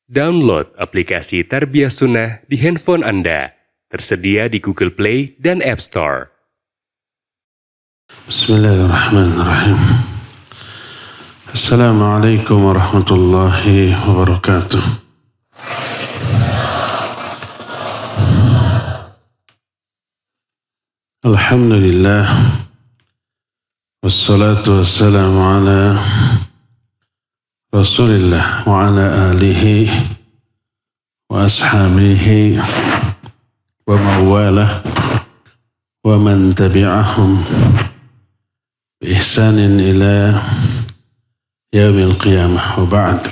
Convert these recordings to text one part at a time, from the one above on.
Download aplikasi Tarbiyah Sunnah di handphone Anda. Tersedia di Google Play dan App Store. Bismillahirrahmanirrahim. Assalamualaikum warahmatullahi wabarakatuh. Alhamdulillah. Wassalatu wassalamu ala Rasulillah wa ala alihi wa ashabihi wa mawalah wa man tabi'ahum bi ihsanin ila yaumil qiyamah wa ba'd.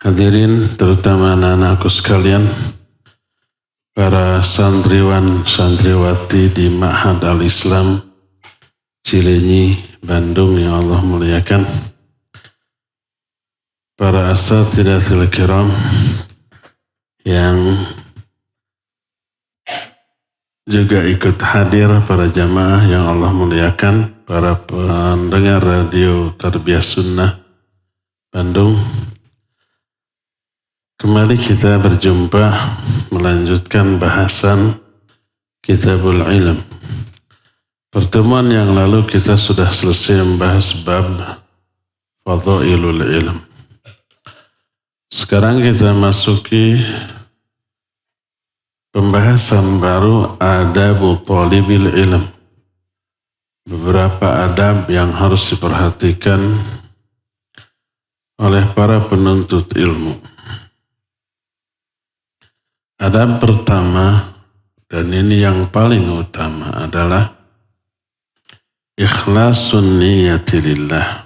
Hadirin terutama anak-anakku sekalian, para santriwan santriwati di Ma'had Al-Islam Cilenyi, Bandung yang Allah muliakan, para asatidatul kiram yang juga ikut hadir, para jamaah yang Allah muliakan, para pendengar radio Tarbiyah Sunnah Bandung. Kembali kita berjumpa melanjutkan bahasan Kitabul Ilm. Pertemuan yang lalu kita sudah selesai membahas bab Fadhailul Ilm. Sekarang kita masuki pembahasan baru, Adabu Thalibil Ilm. Beberapa adab yang harus diperhatikan oleh para penuntut ilmu. Adab pertama, dan ini yang paling utama, adalah ikhlasun niyati lillah.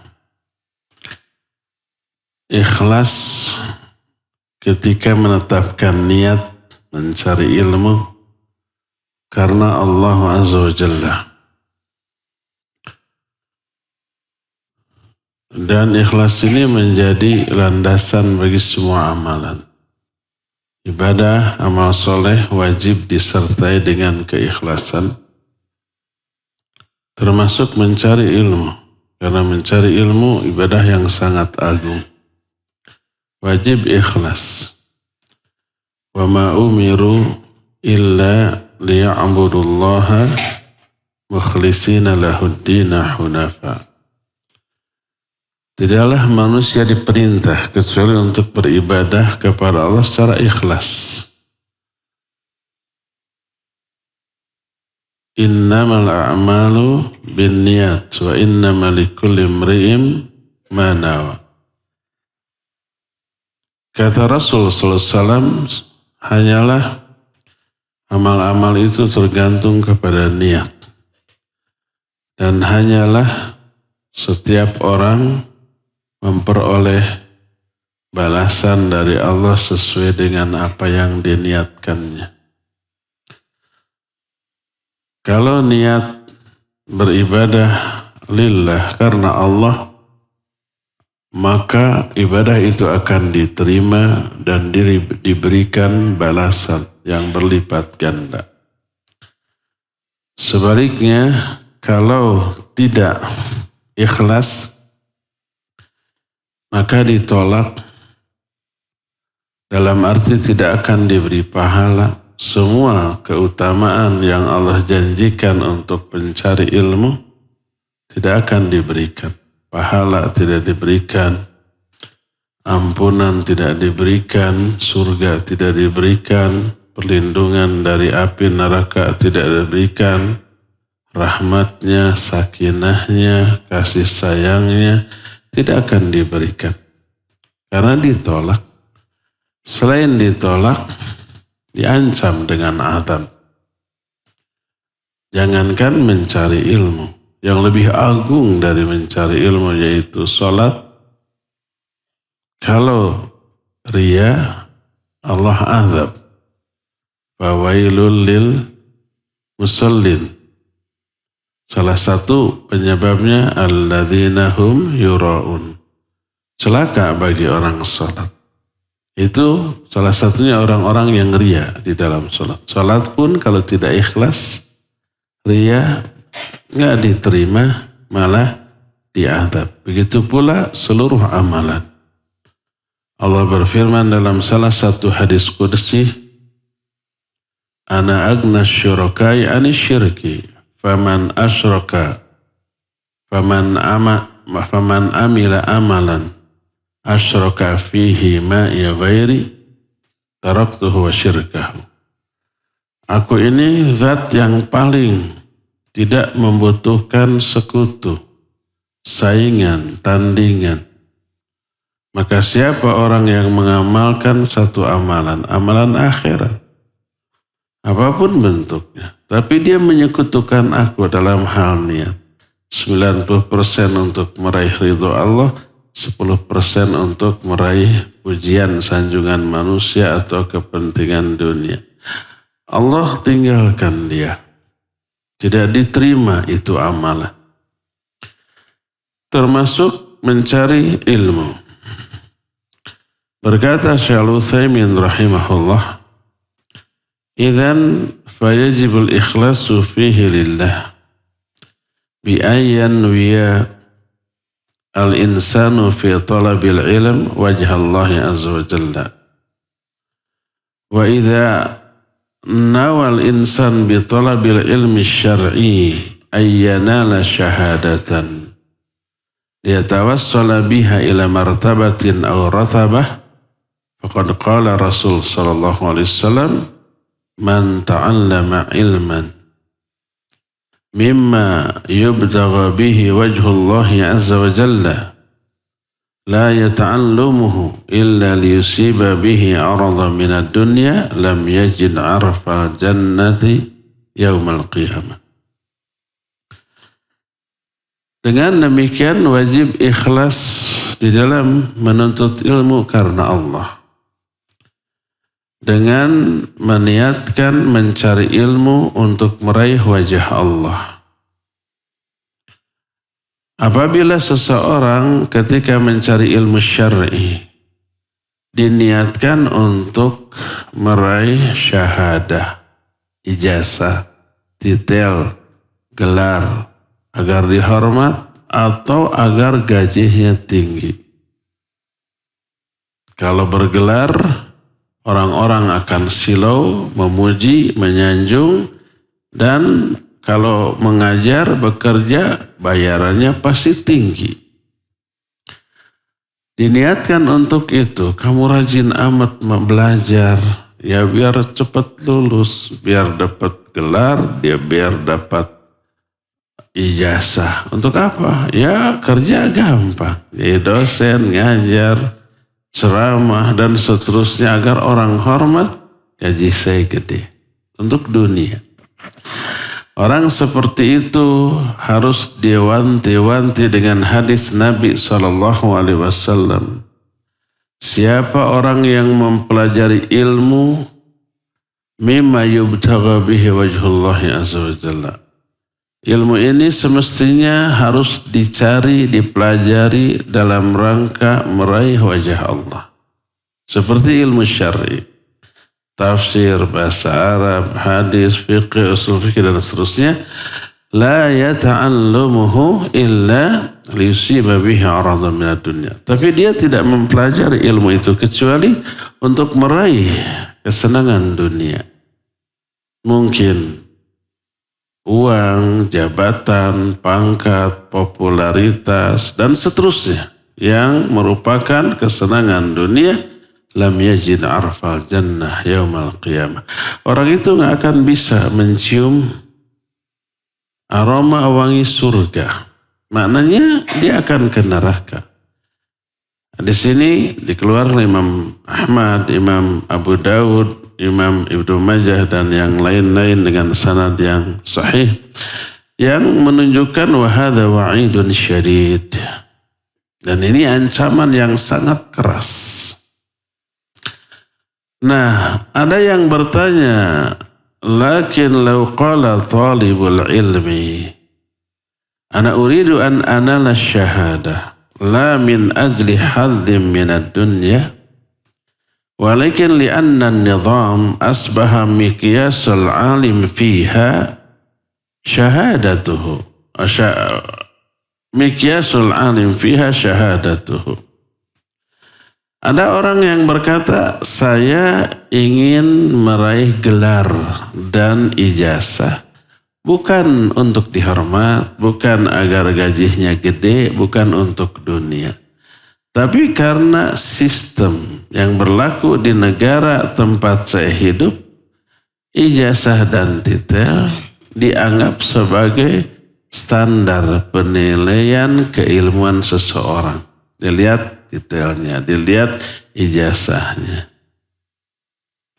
Ikhlas ketika menetapkan niat mencari ilmu karena Allah Azza wa Jalla. Dan ikhlas ini menjadi landasan bagi semua amalan. Ibadah, amal soleh wajib disertai dengan keikhlasan, termasuk mencari ilmu. Karena mencari ilmu ibadah yang sangat agung. Wajib ikhlas. Wa ma umiru illa liya'budullaha mukhlishina lahuddina hunafa. Tidaklah manusia diperintah kecuali untuk beribadah kepada Allah secara ikhlas. Innamal a'malu binniyat wa innamal likulli imri'in ma nawa. Kata Rasul sallallahu alaihi wasallam, hanyalah amal-amal itu tergantung kepada niat. Dan hanyalah setiap orang memperoleh balasan dari Allah sesuai dengan apa yang diniatkannya. Kalau niat beribadah lillah karena Allah, maka ibadah itu akan diterima dan diberikan balasan yang berlipat ganda. Sebaliknya, kalau tidak ikhlas, maka ditolak, dalam arti tidak akan diberi pahala. Semua keutamaan yang Allah janjikan untuk pencari ilmu tidak akan diberikan. Pahala tidak diberikan, ampunan tidak diberikan, surga tidak diberikan, perlindungan dari api neraka tidak diberikan, rahmatnya, sakinahnya, kasih sayangnya tidak akan diberikan. Karena ditolak. Selain ditolak, diancam dengan azab. Jangankan mencari ilmu, yang lebih agung dari mencari ilmu yaitu salat. Kalau riya, Allah azab. Fawailul lil musallin. Salah satu penyebabnya alladzina hum yura'un. Celaka bagi orang salat. Itu salah satunya orang-orang yang riya di dalam salat. Salat pun kalau tidak ikhlas, riya, nggak diterima, malah diazab. Begitu pula seluruh amalan. Allah berfirman dalam salah satu hadis qudsi, Ana agna syurakai ani syirki, faman asyraka, faman amila amalan, asyraka fihi ma'i ghairi, taraktuhu wa syirkahu. Aku ini zat yang paling tidak membutuhkan sekutu, saingan, tandingan. Maka siapa orang yang mengamalkan satu amalan, amalan akhirat, apapun bentuknya, tapi dia menyekutukan aku dalam hal niat, 90% untuk meraih ridho Allah, 10% untuk meraih pujian sanjungan manusia atau kepentingan dunia. Allah tinggalkan dia. Tidak diterima itu amalan. Termasuk mencari ilmu. Berkata Syekh Al-Utsaimin rahimahullah, "Idzan fayajibul ikhlasu fihi lillah bi an yanwiya al-insanu fi talabil ilm wajha Allah azza wa jalla. Wa idza nawal insan bi talabil ilmi syar'i ay yanala syahadatan liyatawassala biha ila martabatin aw ratabah." Faqad qala Rasul sallallahu alaihi wasallam, "Man ta'allama ilman mimma yubtagha bihi wajhullahi azza wa jalla la yata'allamuhu illa liyusiba bihi 'aradan min ad-dunya lam yajid 'arfa jannati yaumal qiyamah." Dengan demikian wajib ikhlas di dalam menuntut ilmu karena Allah. Dengan meniatkan mencari ilmu untuk meraih wajah Allah. Apabila seseorang ketika mencari ilmu syar'i diniatkan untuk meraih syahadah, ijazah, titel, gelar, agar dihormat atau agar gajinya tinggi. Kalau bergelar, orang-orang akan silau, memuji, menyanjung, dan kalau mengajar, bekerja, bayarannya pasti tinggi. Diniatkan untuk itu, kamu rajin amat belajar, ya biar cepat lulus, biar dapat gelar, biar dapat ijazah. Untuk apa? Ya kerja gampang, jadi dosen, ngajar, ceramah dan seterusnya agar orang hormat, gaji saya gede. Untuk dunia. Orang seperti itu harus diwanti-wanti dengan hadis Nabi SAW. Siapa orang yang mempelajari ilmu mimma yubtagha bihi wajhullahi azza wa jalla. Ilmu ini semestinya harus dicari, dipelajari dalam rangka meraih wajah Allah. Seperti ilmu syar'i, tafsir, bahasa Arab, hadis, fiqh, usul fiqh dan seterusnya. La yata'allamuhu illa liyusiba bihi 'aradan minad dunya. Tapi dia tidak mempelajari ilmu itu kecuali untuk meraih kesenangan dunia. Mungkin uang, jabatan, pangkat, popularitas, dan seterusnya yang merupakan kesenangan dunia, lam yajid arfal jannah yaumal qiyamah. Orang itu gak akan bisa mencium aroma wangi surga. Maknanya dia akan ke neraka. Di sini dikeluarkan Imam Ahmad, Imam Abu Dawud, Imam Ibnu Majah dan yang lain-lain dengan sanad yang sahih yang menunjukkan wahada wa'idun syadid, dan ini ancaman yang sangat keras. Nah, ada yang bertanya, lakin law qala talibul ilmi ana uridu an anala syahadah la min ajli haddim minad dunya walakin li'anna an-nizam asbaha miqyasul alim fiha syahadatuhu. Miqyasul alim fiha syahadatuhu. Ada orang yang berkata, saya ingin meraih gelar dan ijazah. Bukan untuk dihormat, bukan agar gajinya gede, bukan untuk dunia. Tapi karena sistem yang berlaku di negara tempat saya hidup, ijazah dan titel dianggap sebagai standar penilaian keilmuan seseorang. Dilihat titelnya, dilihat ijazahnya.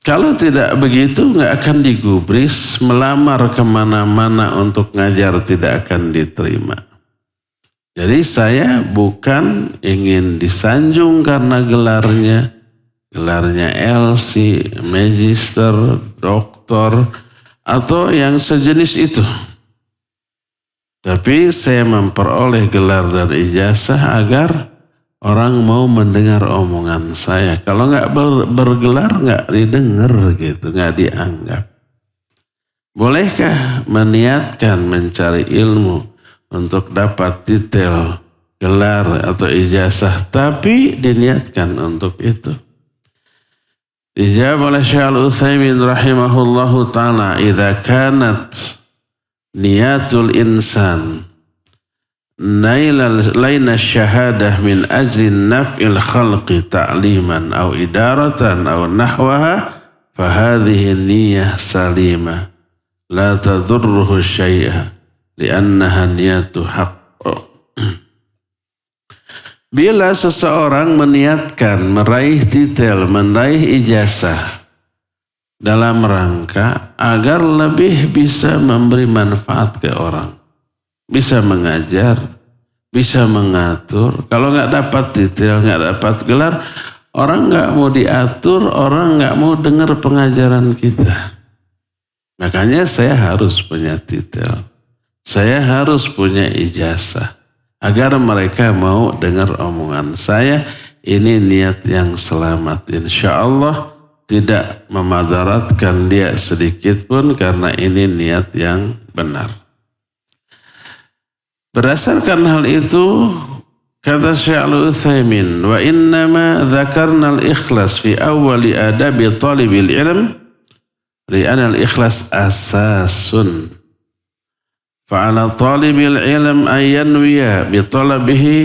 Kalau tidak begitu nggak akan digubris, melamar kemana-mana untuk ngajar tidak akan diterima. Jadi saya bukan ingin disanjung karena gelarnya LC, Magister, Doktor, atau yang sejenis itu. Tapi saya memperoleh gelar dan ijazah agar orang mau mendengar omongan saya. Kalau nggak bergelar nggak didengar gitu, nggak dianggap. Bolehkah meniatkan mencari ilmu untuk dapat titel, gelar atau ijazah, tapi diniatkan untuk itu? Dijawab oleh Syekh Al-Utsaimin rahimahullahu ta'ala, idza kanat niyatul insan laina syahadah min ajli naf'il khalqi ta'liman aw idaratan aw nahwaha fahadhihi niyyah salimah la tadurruhu syai'a li'annaha niyatu haqq. Bila seseorang meniatkan meraih titel, meraih ijazah dalam rangka agar lebih bisa memberi manfaat ke orang, bisa mengajar, bisa mengatur. Kalau nggak dapat titel, nggak dapat gelar, orang nggak mau diatur, orang nggak mau dengar pengajaran kita. Makanya saya harus punya titel, saya harus punya ijazah, agar mereka mau dengar omongan saya. Ini niat yang selamat, insya Allah tidak memadaratkan dia sedikit pun karena ini niat yang benar. Berdasarkan hal itu, kata Syekh Al-Utsaimin, wa innama dzakarna al-ikhlas fi awwali adabi talibil ilm li'anna al-ikhlas asasun. Fa'ala talibil ilm ayyanwiya bi talabihi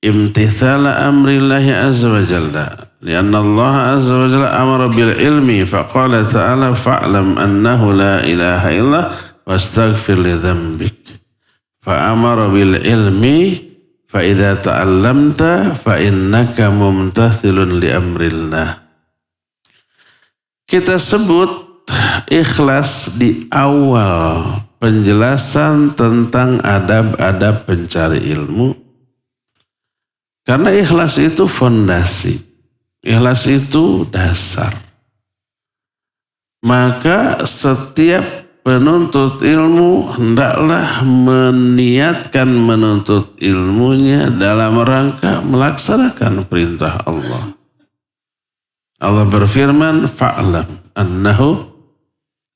imtithala amrillahi azza wa jalla. Lianna Allah azza wa jalla amara bil ilmi faqala ta'ala fa'lam annahu la ilaha illallah wastaghfir li dhanbik. Fa'amara bil ilmi fa idza ta'allamta fa innaka mumtathilun li amrillah. Kita sebut ikhlas di awal penjelasan tentang adab-adab pencari ilmu. Karena ikhlas itu fondasi. Ikhlas itu dasar. Maka setiap penuntut ilmu hendaklah meniatkan menuntut ilmunya dalam rangka melaksanakan perintah Allah. Allah berfirman, fa'lam annahu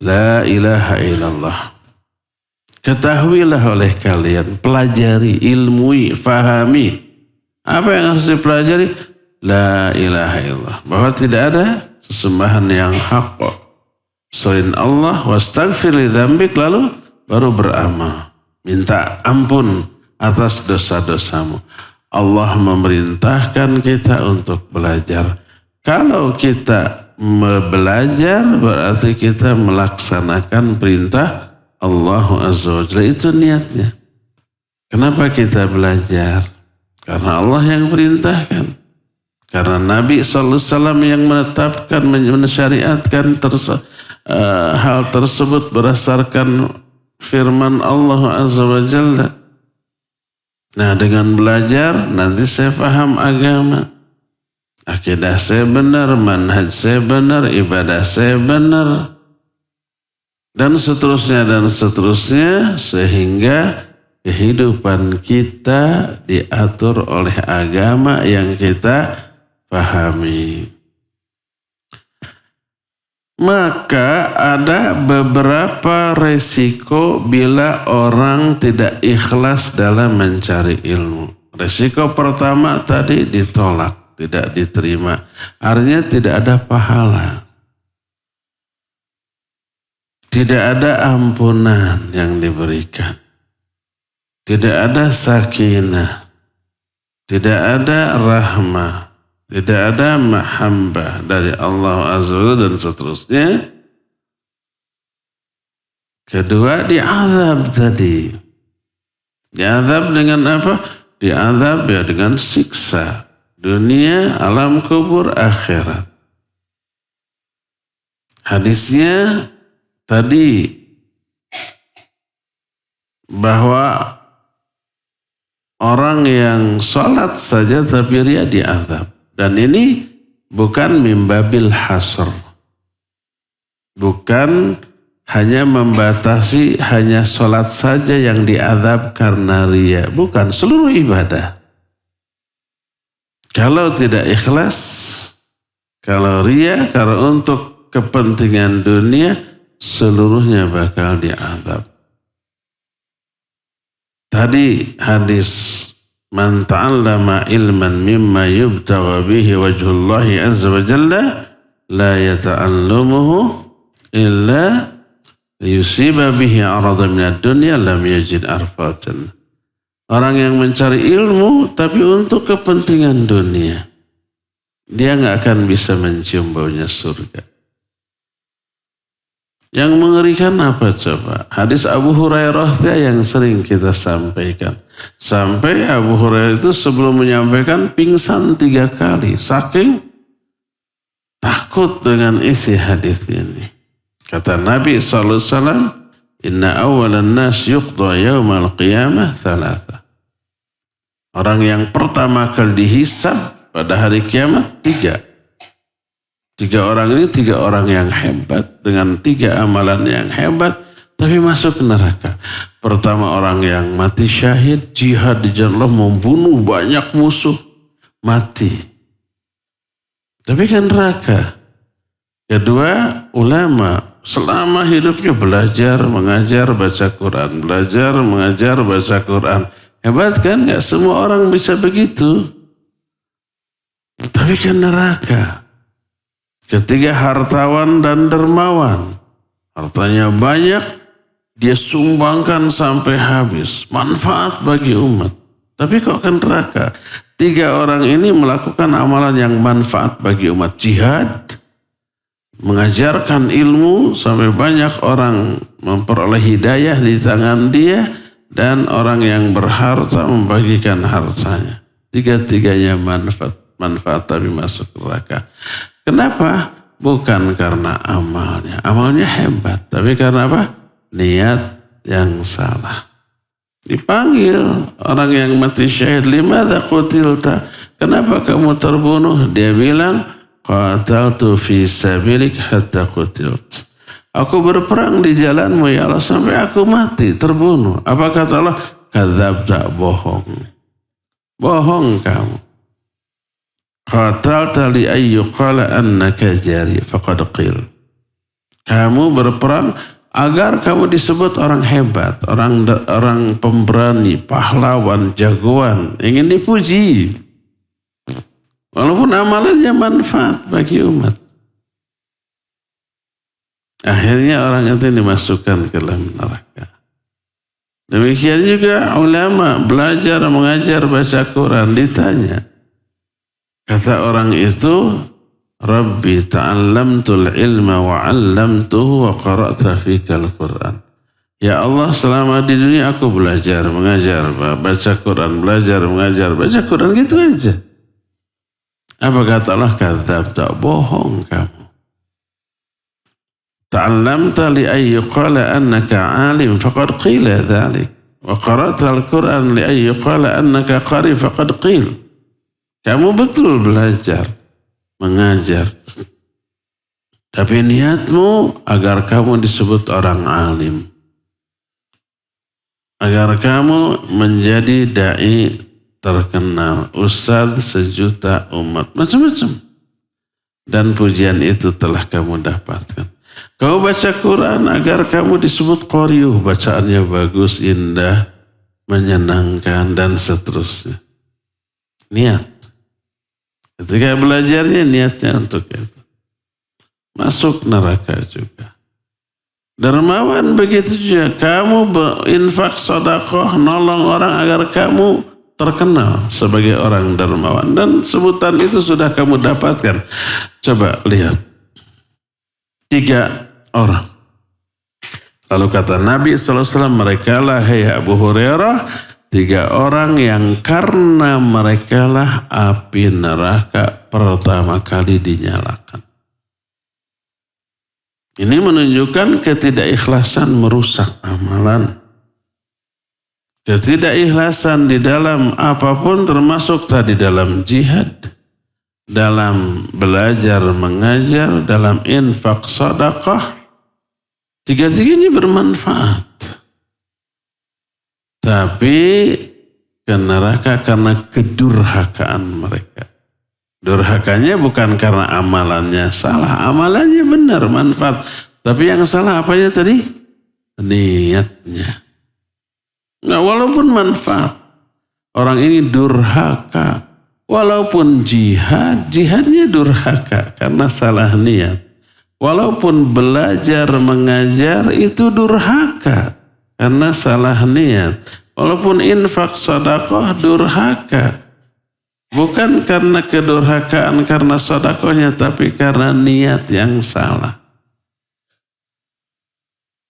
la ilaha illallah. Ketahuilah oleh kalian, pelajari, ilmui, fahami. Apa yang harus dipelajari? La ilaha illallah. Bahwa tidak ada sesembahan yang hak selain Allah. Wastaghfir li dzambik, lalu baru beramal. Minta ampun atas dosa-dosamu. Allah memerintahkan kita untuk belajar. Kalau kita belajar berarti kita melaksanakan perintah Allah Azza wa Jalla. Itu niatnya. Kenapa kita belajar? Karena Allah yang perintahkan. Karena Nabi SAW yang menetapkan, mensyariatkan hal tersebut berdasarkan firman Allah Azza wa Jalla. Nah, dengan belajar nanti saya paham agama. Akidah saya benar, manhaj saya benar, ibadah saya benar. Dan seterusnya, sehingga kehidupan kita diatur oleh agama yang kita pahami. Maka ada beberapa resiko bila orang tidak ikhlas dalam mencari ilmu. Resiko pertama tadi ditolak. tidak diterima. Artinya tidak ada pahala. Tidak ada ampunan yang diberikan. Tidak ada sakinah. Tidak ada rahmah. Tidak ada mahabbah dari Allah Azza wa Jalla dan seterusnya. Kedua, diazab tadi. Diazab dengan apa? Diazab ya dengan siksa. Dunia, alam kubur, akhirat. Hadisnya tadi bahwa orang yang sholat saja tapi ria diazab. Dan ini bukan mimbabil hasr. Bukan hanya membatasi hanya sholat saja yang diazab karena ria. Bukan, seluruh ibadah. Kalau tidak ikhlas, kalau ria, kalau untuk kepentingan dunia, seluruhnya bakal diazab. Tadi hadis man ta'allama ilman mimma yubtagha bihi wajhullahi azza wa jalla la yata'allamuhu illa yusiba bihi arada minad dunya lam yajid arfatan. Orang yang mencari ilmu tapi untuk kepentingan dunia, dia nggak akan bisa mencium baunya surga. Yang mengerikan apa coba? Hadis Abu Hurairah yang sering kita sampaikan. Sampai Abu Hurairah itu sebelum menyampaikan pingsan 3 kali. Saking takut dengan isi hadis ini. Kata Nabi SAW, Inna awalan nas yuqda yawmal qiyamah thalatha. Orang yang pertama kali dihisab pada hari kiamat 3. 3 orang ini 3 orang yang hebat dengan 3 amalan yang hebat tapi masuk neraka. Pertama orang yang mati syahid, jihad di jalan Allah, membunuh banyak musuh, mati. Tapi kan neraka. Kedua, ulama selama hidupnya belajar, mengajar, baca Quran, belajar, mengajar, baca Quran. Hebat kan? Gak semua orang bisa begitu. Tapi kan neraka. Ketiga, hartawan dan dermawan. Hartanya banyak, dia sumbangkan sampai habis. Manfaat bagi umat. Tapi kok kan neraka? 3 orang ini melakukan amalan yang manfaat bagi umat. Jihad, mengajarkan ilmu sampai banyak orang memperoleh hidayah di tangan dia. Dan orang yang berharta membagikan hartanya. 3-tiganya manfaat tapi masuk neraka. Kenapa? Bukan karena amalnya. Amalnya hebat. Tapi karena apa? Niat yang salah. Dipanggil orang yang mati syahid. Limadha qutilta? Kenapa kamu terbunuh? Dia bilang, qataltu fi sabilik hatta qutilt. Aku berperang di jalanmu ya Allah sampai aku mati, terbunuh. Apa kata Allah? Kadzabta, bohong. Bohong kamu. Qatalta li ayyuqala annaka jari faqad qil. Kamu berperang agar kamu disebut orang hebat, orang pemberani, pahlawan, jagoan, ingin dipuji. Walaupun amalannya manfaat bagi umat. Akhirnya orang itu dimasukkan ke dalam neraka. Demikian juga ulama belajar, mengajar, baca Quran, ditanya. Kata orang itu, Rabbi ta'allamtul ilma wa 'allamtuhu wa qara'ta fikal Quran. Ya Allah, selama di dunia aku belajar, mengajar, baca Quran, belajar, mengajar, baca Quran, gitu aja. Apa kata Allah? Kadzab, tak bohong kamu. Ta'allamta li ayyuqala annaka 'alim faqad qila dhalik. Wa qara'ta al-Quran li ayyuqala annaka qari faqad qil. Kamu betul belajar, mengajar. Tapi niatmu agar kamu disebut orang alim. Agar kamu menjadi dai terkenal, ustadz sejuta umat, macam-macam. Dan pujian itu telah kamu dapatkan. Kau baca Quran agar kamu disebut qari'uh, bacaannya bagus, indah, menyenangkan, dan seterusnya. Niat. Ketika belajarnya niatnya untuk itu. Masuk neraka juga. Dermawan begitu juga. Kamu berinfak sedekah nolong orang agar kamu terkenal sebagai orang dermawan. Dan sebutan itu sudah kamu dapatkan. Coba lihat. 3 orang. Lalu kata Nabi SAW, merekalah hai Abu Hurairah, 3 orang yang karena merekalah api neraka pertama kali dinyalakan. Ini menunjukkan ketidakikhlasan merusak amalan. Ketidakikhlasan di dalam apapun termasuk tadi dalam jihad, dalam belajar mengajar, dalam infak sedekah. 3-tiganya bermanfaat. Tapi ke neraka karena kedurhakaan mereka. Durhakanya bukan karena amalannya salah. Amalannya benar, manfaat. Tapi yang salah apanya tadi? Niatnya. Nah, walaupun manfaat. Orang ini durhaka. Walaupun jihadnya durhaka karena salah niat. Walaupun belajar mengajar itu durhaka karena salah niat. Walaupun infak sedekah durhaka. Bukan karena kedurhakaan karena sedekahnya, tapi karena niat yang salah.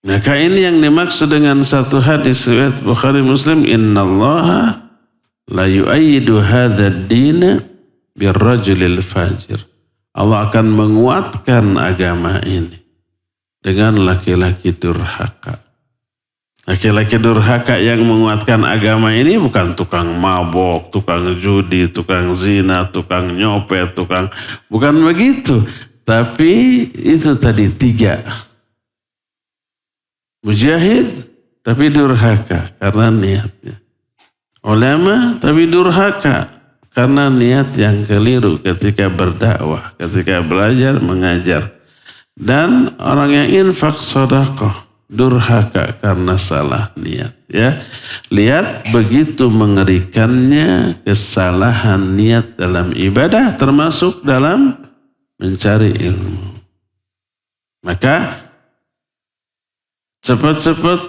Maka ini yang dimaksud dengan satu hadis riwayat Bukhari Muslim, innallaha la yu'ayyidu hadzal din birrajulil fajir. Allah akan menguatkan agama ini dengan laki-laki durhaka. Laki-laki durhaka yang menguatkan agama ini bukan tukang mabok, tukang judi, tukang zina, tukang nyopet, bukan begitu. Tapi itu tadi 3. Mujahid tapi durhaka karena niatnya. Ulama tapi durhaka karena niat yang keliru ketika berdakwah, ketika belajar mengajar. Dan orang yang infak sedekah durhaka karena salah niat. Ya, lihat begitu mengerikannya kesalahan niat dalam ibadah, termasuk dalam mencari ilmu. Maka cepat-cepat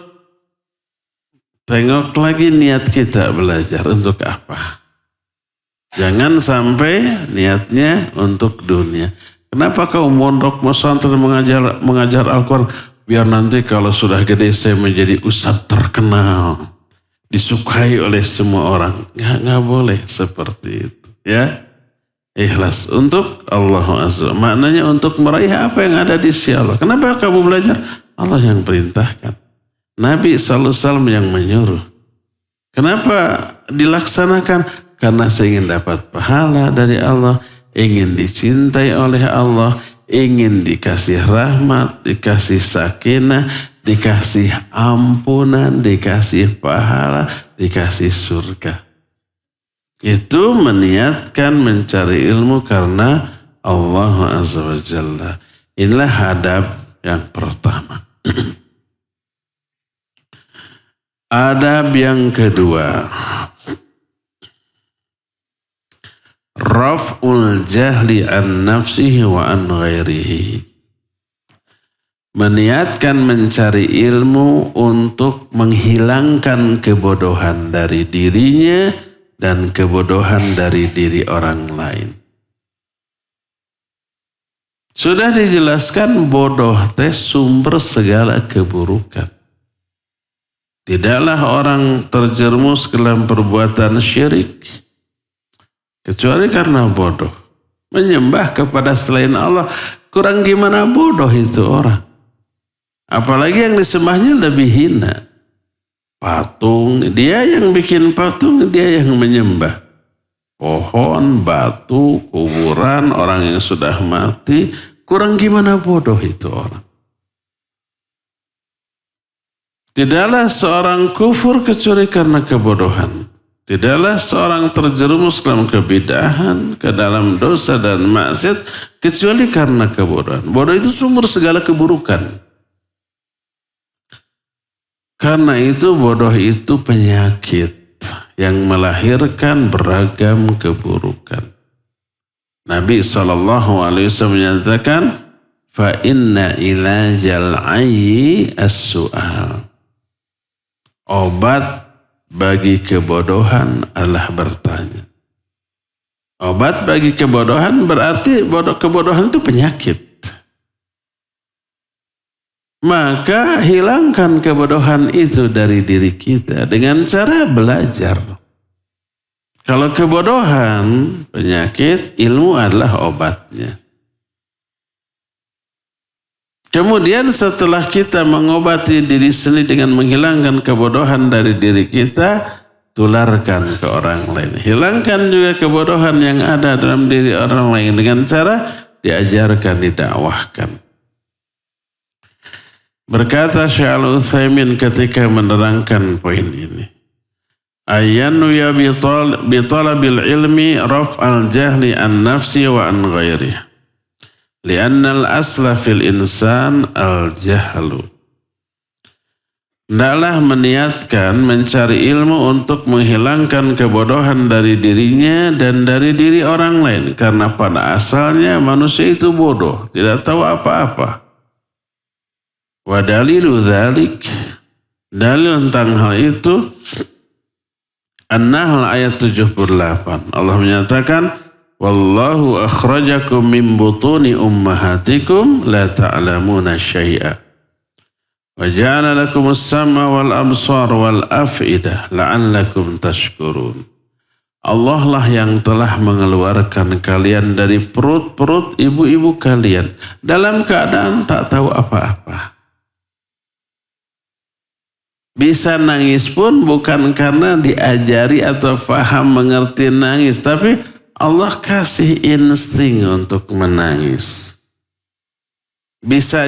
tengok lagi niat kita belajar untuk apa. Jangan sampai niatnya untuk dunia. Kenapa kau mondok pesantren mengajar Al-Quran? Biar nanti kalau sudah gede saya menjadi ustadz terkenal. Disukai oleh semua orang. Nggak boleh seperti itu. Ya, ikhlas untuk Allah Azza. Maknanya untuk meraih apa yang ada di sisi Allah. Kenapa kamu belajar? Allah yang perintahkan. Nabi SAW yang menyuruh. Kenapa dilaksanakan? Karena saya ingin dapat pahala dari Allah. Ingin dicintai oleh Allah. Ingin dikasih rahmat, dikasih sakinah, dikasih ampunan, dikasih pahala, dikasih surga. Itu meniatkan mencari ilmu karena Allah Azza wa Jalla. Inilah adab yang pertama. Adab yang kedua. Raf'ul jahli an nafsihi wa an ghairihi. Meniatkan mencari ilmu untuk menghilangkan kebodohan dari dirinya dan kebodohan dari diri orang lain. Sudah dijelaskan bodoh teh sumber segala keburukan. Tidaklah orang terjerumus ke dalam perbuatan syirik kecuali karena bodoh. Menyembah kepada selain Allah. Kurang gimana bodoh itu orang. Apalagi yang disembahnya lebih hina. Patung, dia yang bikin patung, dia yang menyembah. Pohon, batu, kuburan, orang yang sudah mati. Kurang gimana bodoh itu orang. Tidaklah seorang kufur kecuali karena kebodohan. Tidaklah seorang terjerumus dalam kebidahan, ke dalam dosa dan maksiat, kecuali karena kebodohan. Bodoh itu sumber segala keburukan. Karena itu bodoh itu penyakit yang melahirkan beragam keburukan. Nabi SAW menyatakan, fa inna ilajal ayyi as-su'al. Obat bagi kebodohan adalah bertanya. Obat bagi kebodohan berarti kebodohan itu penyakit. Maka hilangkan kebodohan itu dari diri kita dengan cara belajar. Kalau kebodohan penyakit, ilmu adalah obatnya. Kemudian setelah kita mengobati diri sendiri dengan menghilangkan kebodohan dari diri kita, tularkan ke orang lain. Hilangkan juga kebodohan yang ada dalam diri orang lain dengan cara diajarkan, didakwahkan. Berkata Syekh Al-Utsaimin ketika menerangkan poin ini, ayanu ya bitalabil ilmi raf'al jahli an nafsi wa an ghairihi li'anna al-asla fil insan al-jahlu. Hendaklah meniatkan mencari ilmu untuk menghilangkan kebodohan dari dirinya dan dari diri orang lain. Karena pada asalnya manusia itu bodoh, tidak tahu apa-apa. Wa dalilu dzalik, dalil tentang hal itu, An-Nahl ayat 78. Allah menyatakan, wallahu akhrajakum min butuni ummahatikum la ta'lamuna syai'a. Wa ja'ala lakumus sam'a wal absar wal af'idah la'allakum tashkurun. Allah lah yang telah mengeluarkan kalian dari perut-perut ibu-ibu kalian dalam keadaan tak tahu apa-apa. Bisa nangis pun bukan karena diajari atau faham mengerti nangis, tapi Allah kasih insting untuk menangis. Bisa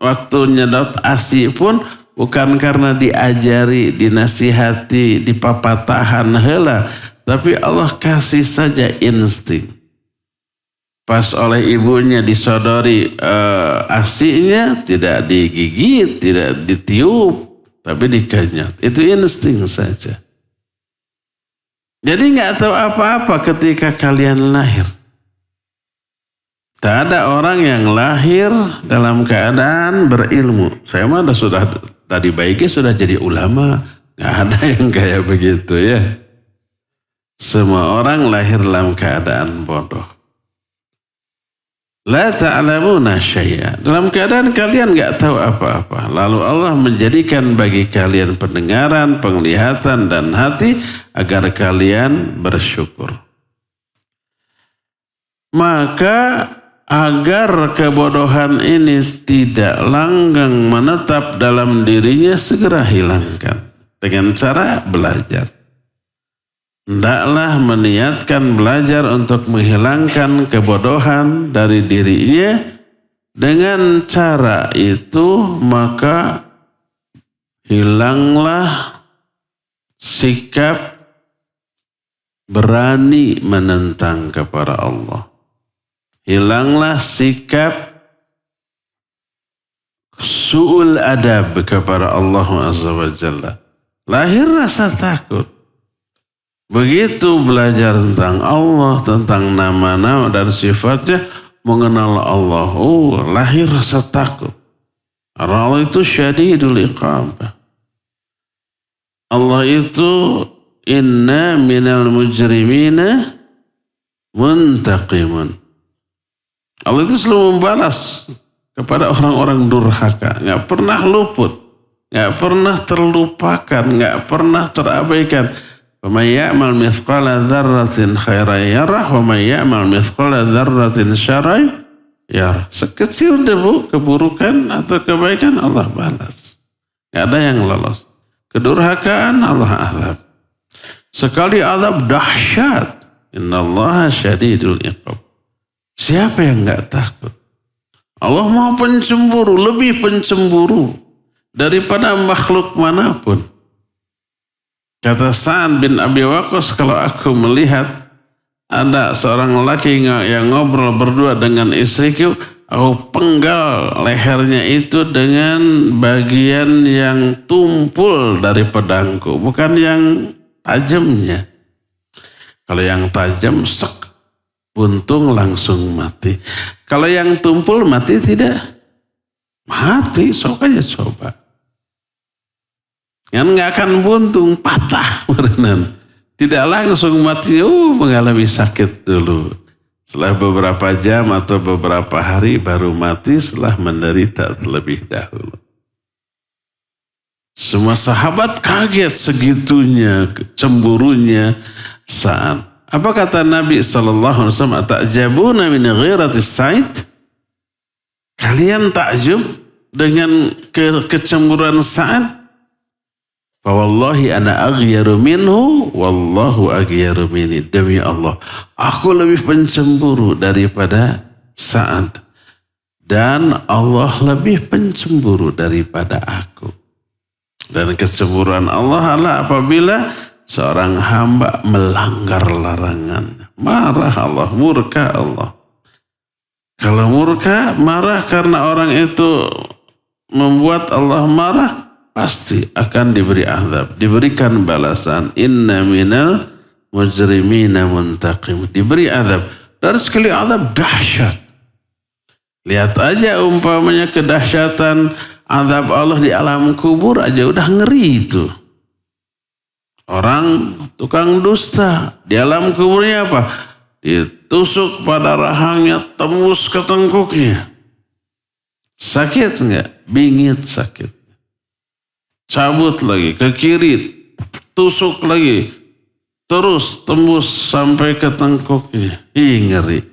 waktu nyedot ASI pun bukan karena diajari, dinasihati, dipapatahan heula, tapi Allah kasih saja insting. Pas oleh ibunya disodori ASI-nya, tidak digigit, tidak ditiup, tapi dikenyot. Itu insting saja. Jadi nggak tahu apa-apa ketika kalian lahir. Tak ada orang yang lahir dalam keadaan berilmu. Saya mah sudah tadi baiknya sudah jadi ulama. Nggak ada yang kayak begitu ya. Semua orang lahir dalam keadaan bodoh. La ta'lamuna syai'a. Dalam keadaan kalian enggak tahu apa-apa. Lalu Allah menjadikan bagi kalian pendengaran, penglihatan dan hati agar kalian bersyukur. Maka agar kebodohan ini tidak langgeng menetap dalam dirinya, segera hilangkan dengan cara belajar. Hendaklah meniatkan belajar untuk menghilangkan kebodohan dari dirinya. Dengan cara itu maka hilanglah sikap berani menentang kepada Allah. Hilanglah sikap su'ul adab kepada Allah Azza wa Jalla. Lahir rasa takut. Begitu belajar tentang Allah, tentang nama-nama dan sifatnya, mengenal Allah, lahir rasa takut. Allah itu syadidul iqab. Allah itu inna minal mujrimina muntaqimun. Allah itu selalu membalas kepada orang-orang durhaka. Nggak pernah luput, nggak pernah terlupakan, nggak pernah terabaikan. وَمَنْ يَعْمَلْ مِثْقَالَ ذَرَّةٍ خَيْرًا يَرَهُ وَمَنْ يَعْمَلْ مِثْقَالَ ذَرَّةٍ شَرًّا يَرَهُ. Sekecil debu keburukan atau kebaikan Allah balas. Tidak ada yang lolos. Kedurhakaan Allah azab. Sekali azab dahsyat. Innallaha syadidul iqab. Siapa yang enggak takut? Allah Maha pencemburu, lebih pencemburu daripada makhluk manapun. Kata Sa'ad bin Abi Waqqas, kalau aku melihat ada seorang lelaki yang ngobrol berdua dengan istriku, aku penggal lehernya itu dengan bagian yang tumpul dari pedangku, bukan yang tajamnya. Kalau yang tajam, buntung langsung mati. Kalau yang tumpul mati tidak? Mati, sok aja coba. Yang nggak akan buntung, patah berenang. Tidak langsung mati, mengalami sakit dulu. Setelah beberapa jam atau beberapa hari baru mati setelah menderita terlebih dahulu. Semua sahabat kaget segitunya, cemburunya Sa'ad. Apa kata Nabi SAW? Ta'jabuna min ghiratis Sa'id? Kalian takjub dengan kecemburuan Sa'ad? Fawallahi ana aghyaru minhu wallahu aghyaru minni. Demi Allah, aku lebih pencemburu daripada Sa'ad. Dan Allah lebih pencemburu daripada aku. Dan kecemburuan Allah adalah apabila seorang hamba melanggar larangan. Marah Allah, murka Allah. Kalau murka, marah karena orang itu membuat Allah marah, pasti akan diberi azab, diberikan balasan. Inna minal mujrimina muntaqim. Diberi azab. Dan sekali azab dahsyat. Lihat aja umpamanya kedahsyatan azab Allah di alam kubur aja udah ngeri itu. Orang tukang dusta di alam kuburnya apa? Ditusuk pada rahangnya, tembus ke tengkuknya. Sakit enggak? Bingit sakit. Cabut lagi ke kiri, tusuk lagi, terus tembus sampai ke tengkuknya. Ngeri.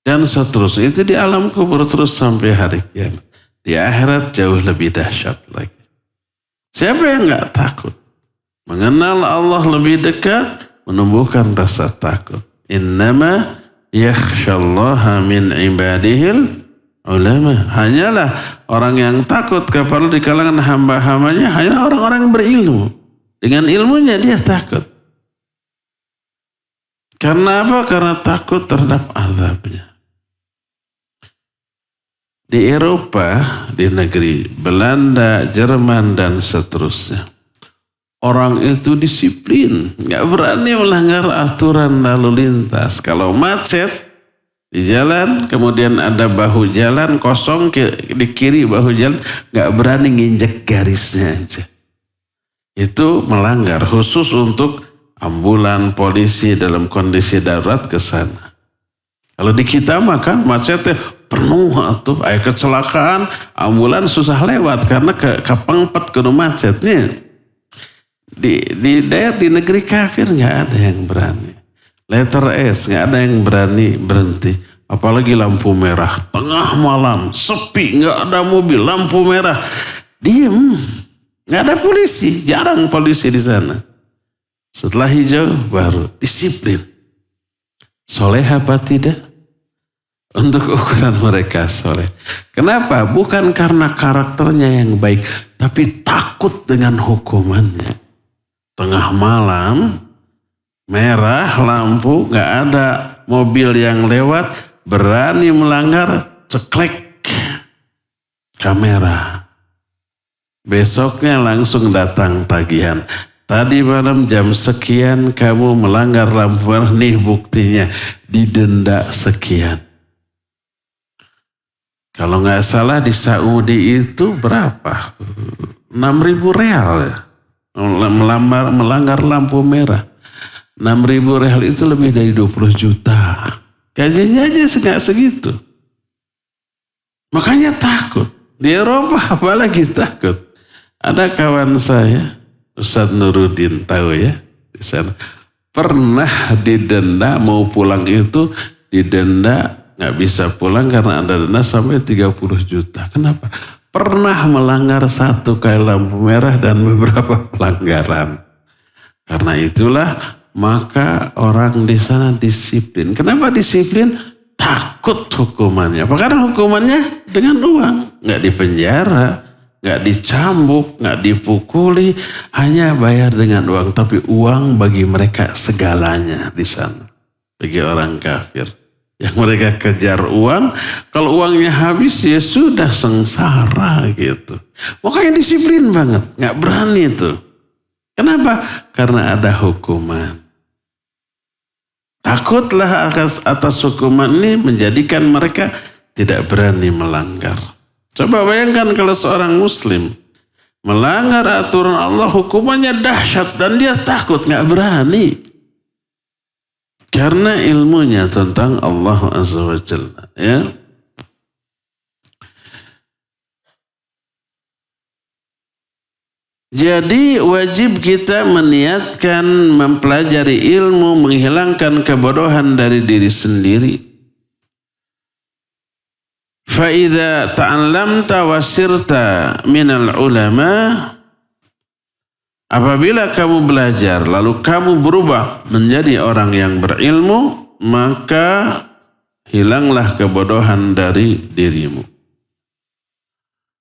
Dan seterusnya itu di alam kubur terus sampai hari kiamat. Di akhirat jauh lebih dahsyat lagi. Siapa yang enggak takut? Mengenal Allah lebih dekat, menumbuhkan rasa takut. Innama yakhshallaha min ibadihil ulama. Hanyalah orang yang takut kepada di kalangan hamba-hambanya hanya orang-orang yang berilmu. Dengan ilmunya dia takut. Karena apa? Karena takut terhadap azabnya. Di Eropa, di negeri Belanda, Jerman, dan seterusnya. Orang itu disiplin. Gak berani melanggar aturan lalu lintas. Kalau macet, di jalan, kemudian ada bahu jalan kosong di kiri bahu jalan, gak berani nginjek garisnya aja. Itu melanggar, khusus untuk ambulan, polisi dalam kondisi darurat ke sana. Kalau di kita makan macetnya penuh tuh, air kecelakaan, ambulan susah lewat karena kepengpet ke macetnya. Di daerah di negeri kafir nggak ada yang berani. Letter S nggak ada yang berani berhenti. Apalagi lampu merah, tengah malam, sepi, nggak ada mobil, lampu merah, diem, nggak ada polisi, jarang polisi di sana. Setelah hijau baru disiplin. Soleh apa tidak? Untuk ukuran mereka soleh. Kenapa? Bukan karena karakternya yang baik, tapi takut dengan hukumannya. Tengah malam, merah lampu, nggak ada mobil yang lewat, berani melanggar, ceklek kamera. Besoknya langsung datang tagihan. Tadi malam jam sekian kamu melanggar lampu merah, nih buktinya, didenda sekian. Kalau nggak salah di Saudi itu berapa? 6.000 real ya. Melanggar lampu merah. 6.000 real itu lebih dari 20 juta. Gajinya aja nggak segitu. Makanya takut. Di Eropa apalagi takut. Ada kawan saya, Ustadz Nuruddin, tahu ya, di sana. Pernah didenda, mau pulang itu didenda, nggak bisa pulang karena ada denda sampai 30 juta. Kenapa? Pernah melanggar satu kali lampu merah dan beberapa pelanggaran. Karena itulah maka orang di sana disiplin. Kenapa disiplin? Takut hukumannya. Karena hukumannya dengan uang. Nggak dipenjara, nggak dicambuk, nggak dipukuli. Hanya bayar dengan uang. Tapi uang bagi mereka segalanya di sana. Bagi orang kafir. Yang mereka kejar uang, kalau uangnya habis ya sudah sengsara gitu. Makanya disiplin banget, nggak berani tuh. Kenapa? Karena ada hukuman. Takutlah atas hukuman ini menjadikan mereka tidak berani melanggar. Coba bayangkan kalau seorang muslim melanggar aturan Allah, hukumannya dahsyat dan dia takut, nggak berani. Karena ilmunya tentang Allah Azza wa Jalla. Ya. Jadi wajib kita meniatkan mempelajari ilmu, menghilangkan kebodohan dari diri sendiri. فَإِذَا تَعَلَّمْتَ وَسِرْتَ مِنَ الْعُلَمَاءِ, apabila kamu belajar lalu kamu berubah menjadi orang yang berilmu, maka hilanglah kebodohan dari dirimu.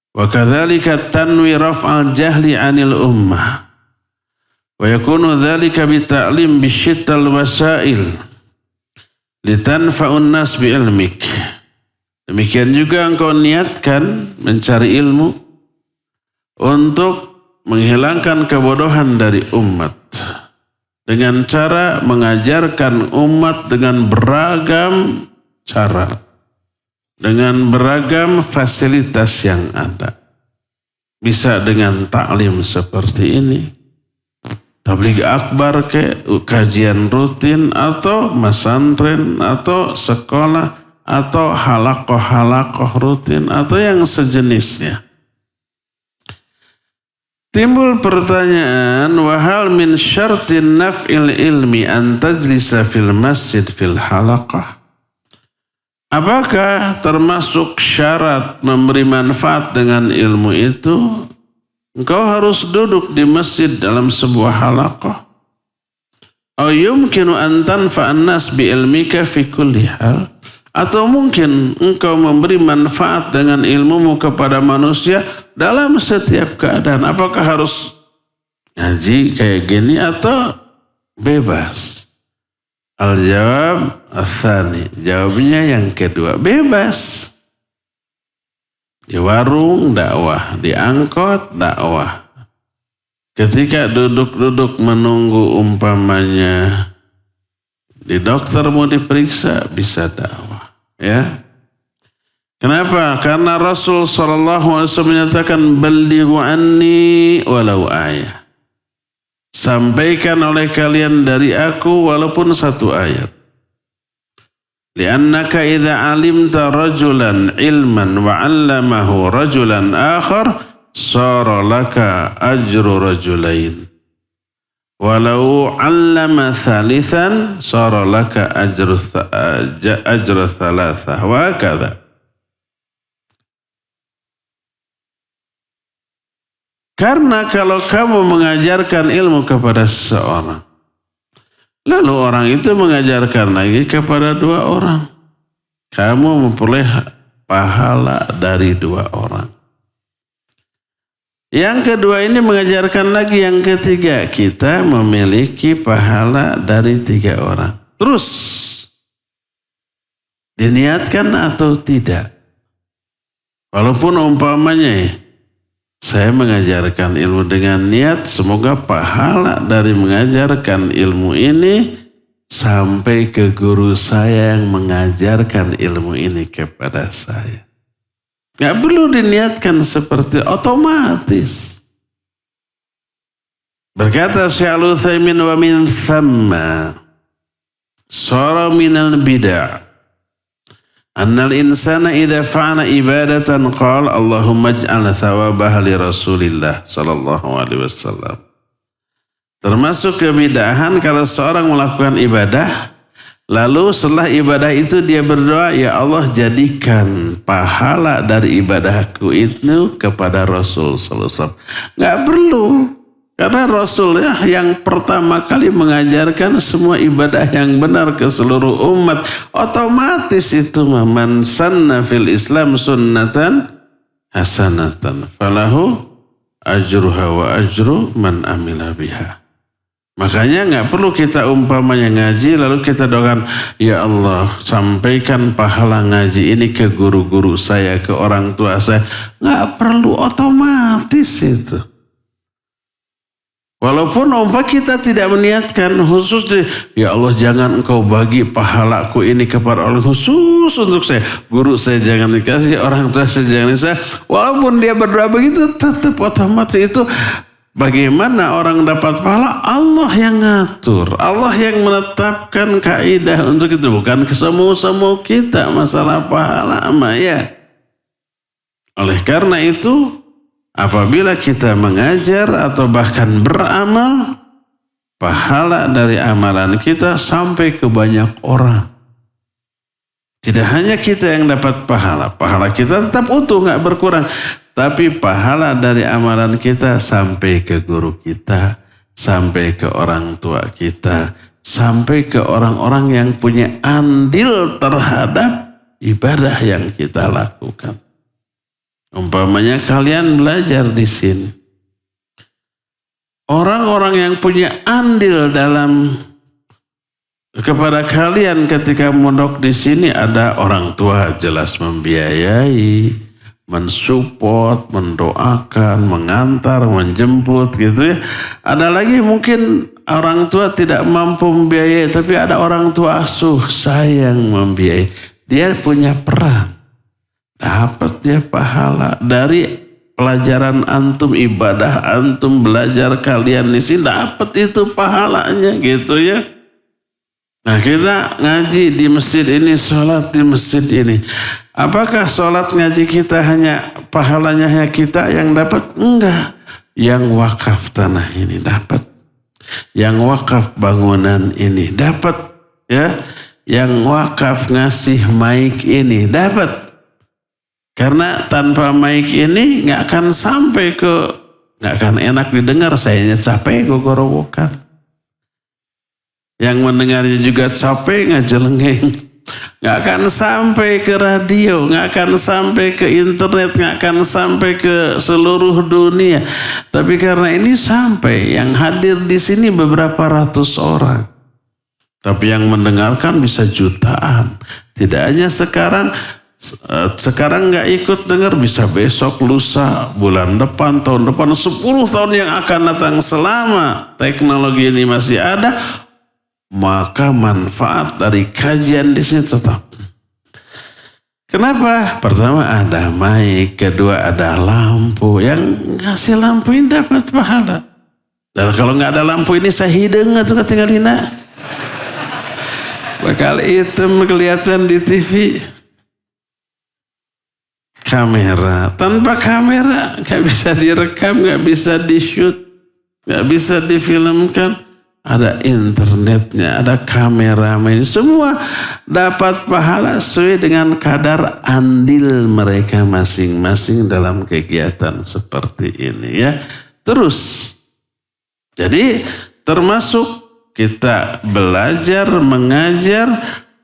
وَكَذَلِكَ تَنْوِي رَفْعَ الْجَهْلِ عَنِ الْأُمَّةِ وَيَكُونُ ذَلِكَ بِتَعْلِيمِ بِشِتَّى الْوَسَائِلِ لِتَنْفَعُ النَّاسِ بِعِلْمِكَ. Demikian juga engkau niatkan mencari ilmu untuk menghilangkan kebodohan dari umat dengan cara mengajarkan umat dengan beragam cara, dengan beragam fasilitas yang ada. Bisa dengan taklim seperti ini, tabligh akbar, kajian rutin, atau masantren, atau sekolah, atau halakoh rutin, atau yang sejenisnya. Timbul pertanyaan, wahal min syartin naf'il ilmi an tajlisa fil masjid fil halaqah. Apakah termasuk syarat memberi manfaat dengan ilmu itu, engkau harus duduk di masjid dalam sebuah halaqah? Aw yumkinu an tanfa'an nas bi ilmika fi kulli hal? Atau mungkin engkau memberi manfaat dengan ilmumu kepada manusia dalam setiap keadaan? Apakah harus ngaji kayak gini atau bebas? Al-jawab al-thani. Jawabnya yang kedua, bebas. Di warung dakwah, di angkot dakwah. Ketika duduk-duduk menunggu umpamanya di dokter mau diperiksa, bisa dakwah. Ya. Kenapa? Karena Rasul SAW menyatakan balighu anni walau ayah. Sampaikan oleh kalian dari aku walaupun satu ayat. Liannaka idza alimta rajulan ilman wa 'allamahu rajulan akhar sara laka ajru rajulain. Walau 'allama thalithan sara laka ajru thalathah wa kadza. Karena kalau kamu mengajarkan ilmu kepada seseorang, lalu orang itu mengajarkan lagi kepada dua orang, kamu memperoleh pahala dari dua orang. Yang kedua ini mengajarkan lagi yang ketiga, kita memiliki pahala dari tiga orang. Terus diniatkan atau tidak? Walaupun umpamanya saya mengajarkan ilmu dengan niat, semoga pahala dari mengajarkan ilmu ini sampai ke guru saya yang mengajarkan ilmu ini kepada saya. Gak perlu diniatkan seperti otomatis. Berkata Syekh Al-Utsaimin, wa min thamma sara minal bid'ah annal insana idza fa'ala ibadatan qala Allahumma ij'al thawabaha li Rasulillah sallallahu alaihi wasallam. Termasuk kebidahan kalau seorang melakukan ibadah, lalu setelah ibadah itu dia berdoa, ya Allah jadikan pahala dari ibadahku itu kepada Rasul sallallahu alaihi wasallam. Nggak perlu. Karena Rasul yang pertama kali mengajarkan semua ibadah yang benar ke seluruh umat. Otomatis itu man sanna fil Islam sunnatan hasanatan falahu ajruha wa ajru man amila biha. Makanya nggak perlu kita umpamanya ngaji lalu kita doakan, ya Allah sampaikan pahala ngaji ini ke guru-guru saya, ke orang tua saya. Nggak perlu, otomatis itu. Walaupun umpah kita tidak meniatkan khusus, ya Allah jangan engkau bagi pahalaku ini kepada orang khusus untuk saya. Guru saya jangan dikasih, orang tua saya jangan dikasih. Walaupun dia berdoa begitu, tetap otomatis itu bagaimana orang dapat pahala? Allah yang ngatur. Allah yang menetapkan kaidah untuk itu. Bukan kesemu-semu kita masalah pahala ya. Oleh karena itu, apabila kita mengajar atau bahkan beramal, pahala dari amalan kita sampai ke banyak orang. Tidak hanya kita yang dapat pahala. Pahala kita tetap utuh, gak berkurang. Tapi pahala dari amalan kita sampai ke guru kita, sampai ke orang tua kita, sampai ke orang-orang yang punya andil terhadap ibadah yang kita lakukan. Umpamanya kalian belajar di sini. Orang-orang yang punya andil dalam kepada kalian ketika mondok di sini ada orang tua jelas membiayai, mensupport, mendoakan, mengantar, menjemput gitu ya. Ada lagi mungkin orang tua tidak mampu membiayai tapi ada orang tua asuh sayang membiayai. Dia punya peran. Dapat dia pahala dari pelajaran antum, ibadah antum, belajar kalian di sini, dapat itu pahalanya gitu ya. Nah kita ngaji di masjid ini, sholat di masjid ini. Apakah sholat ngaji kita hanya pahalanya hanya kita yang dapat? Enggak. Yang wakaf tanah ini dapat. Yang wakaf bangunan ini dapat. Ya. Yang wakaf ngasih mic ini dapat. Karena tanpa mic ini nggak akan sampai nggak akan enak didengar. Sayanya capek gogorowokan. Yang mendengarnya juga capek ngajelengeng. Nggak akan sampai ke radio, nggak akan sampai ke internet, nggak akan sampai ke seluruh dunia. Tapi karena ini sampai, yang hadir di sini beberapa ratus orang. Tapi yang mendengarkan bisa jutaan. Tidak hanya sekarang nggak ikut dengar, bisa besok, lusa, bulan depan, tahun depan, 10 tahun yang akan datang selama teknologi ini masih ada, maka manfaat dari kajian di sini tetap. Kenapa? Pertama ada mic, kedua ada lampu. Yang ngasih lampu ini dapat pahala. Dan kalau nggak ada lampu ini saya hidung atau ketinggalina. Bakal hitam kelihatan di TV. Kamera, tanpa kamera gak bisa direkam, gak bisa di-shoot, gak bisa difilmkan. Ada internetnya, ada kameramen, semua dapat pahala sesuai dengan kadar andil mereka masing-masing dalam kegiatan seperti ini ya. Terus, jadi termasuk kita belajar, mengajar,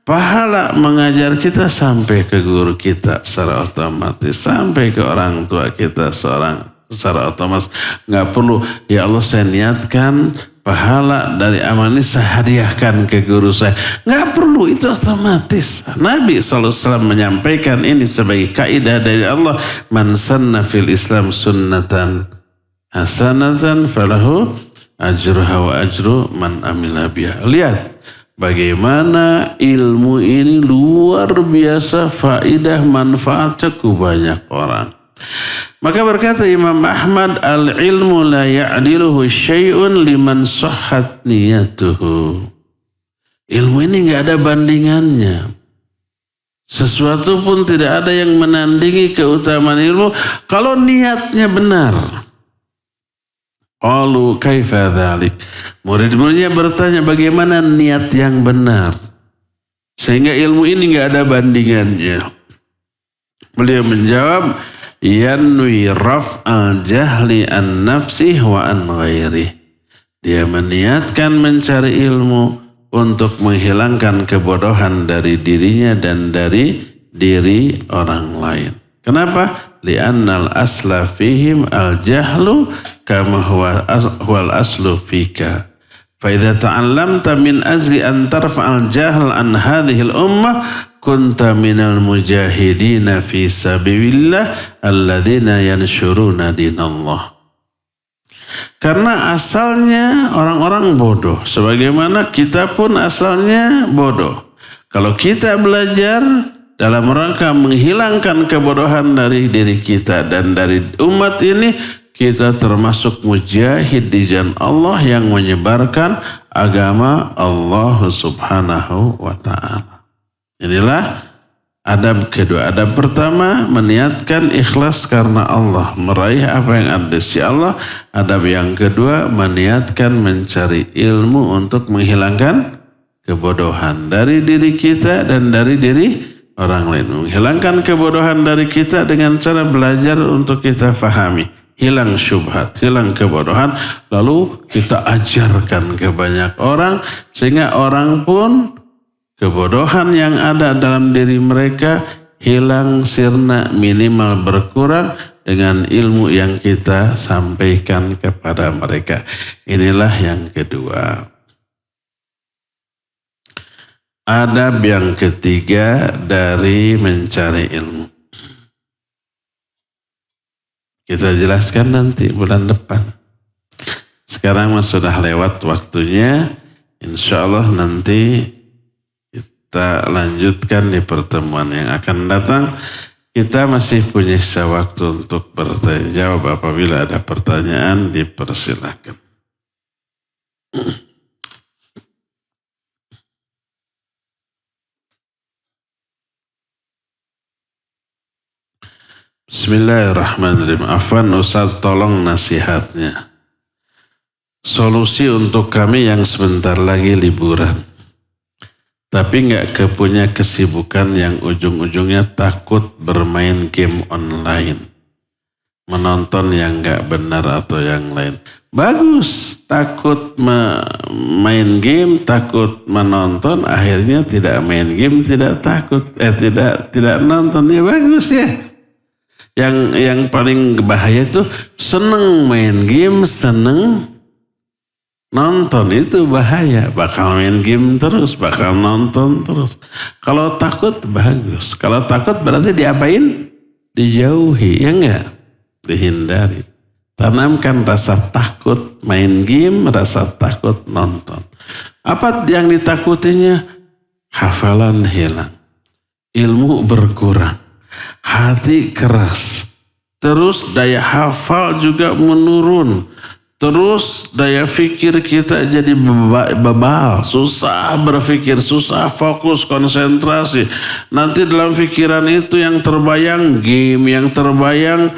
pahala mengajar kita sampai ke guru kita secara otomatis, sampai ke orang tua kita secara otomatis. Nggak perlu, ya Allah saya niatkan pahala dari amal ini saya hadiahkan ke guru saya. Nggak perlu, itu otomatis. Nabi SAW menyampaikan ini sebagai kaidah dari Allah. Man sanna fil Islam sunnatan hasanatan falahu ajruha wa ajru man amila biha. Lihat. Bagaimana ilmu ini luar biasa faidah manfaatnya ke banyak orang. Maka berkata Imam Ahmad, al-ilmu la ya'diluhu syai'un liman sahhat niyatuhu. Ilmu ini gak ada bandingannya. Sesuatu pun tidak ada yang menandingi keutamaan ilmu kalau niatnya benar. Qalu kaifa dzalik. Murid-muridnya bertanya bagaimana niat yang benar. Sehingga ilmu ini enggak ada bandingannya. Beliau menjawab, yanwi raf'al jahli an nafsih wa an ghairi. Dia meniatkan mencari ilmu untuk menghilangkan kebodohan dari dirinya dan dari diri orang lain. Kenapa? Li'annal asla fihim al-jahlu kama huwal aslu fika. Fa'idha ta'allamta min ajli an tarfa'al jahl an hadhil ummah kunta minal mujahidina fi sabilillah alladhina yanshuruna dinallah. Karena asalnya orang-orang bodoh. Sebagaimana kita pun asalnya bodoh. Kalau kita belajar dalam rangka menghilangkan kebodohan dari diri kita dan dari umat ini, kita termasuk mujahid di jalan Allah yang menyebarkan agama Allah Subhanahu wa ta'ala. Inilah adab kedua. Adab pertama, meniatkan ikhlas karena Allah, meraih apa yang ada di sisi Allah. Adab yang kedua, meniatkan mencari ilmu untuk menghilangkan kebodohan dari diri kita dan dari diri orang lain. Menghilangkan kebodohan dari kita dengan cara belajar untuk kita fahami. Hilang syubhat, hilang kebodohan, lalu kita ajarkan ke banyak orang, sehingga orang pun kebodohan yang ada dalam diri mereka hilang, sirna, minimal berkurang dengan ilmu yang kita sampaikan kepada mereka. Inilah yang kedua. Adab yang ketiga dari mencari ilmu. Kita jelaskan nanti bulan depan. Sekarang sudah lewat waktunya. Insya Allah nanti kita lanjutkan di pertemuan yang akan datang. Kita masih punya sisa waktu untuk bertanya jawab. Apabila ada pertanyaan, dipersilakan. Bismillahirrahmanirrahim. Afwan Ustaz, tolong nasihatnya. Solusi untuk kami yang sebentar lagi liburan, tapi nggak punya kesibukan yang ujung-ujungnya takut bermain game online, menonton yang nggak benar atau yang lain. Bagus, takut main game, takut menonton, akhirnya tidak main game, tidak takut, tidak nonton, ya bagus ya. Yang paling bahaya itu seneng main game, seneng nonton, itu bahaya. Bakal main game terus, bakal nonton terus. Kalau takut bagus. Kalau takut berarti diapain? Dijauhi, ya enggak? Dihindari. Tanamkan rasa takut main game, rasa takut nonton. Apa yang ditakutinya? Hafalan hilang, ilmu berkurang, hati keras, terus daya hafal juga menurun, terus daya fikir kita jadi bebal, susah berpikir, susah fokus, konsentrasi. Nanti dalam pikiran itu yang terbayang game, yang terbayang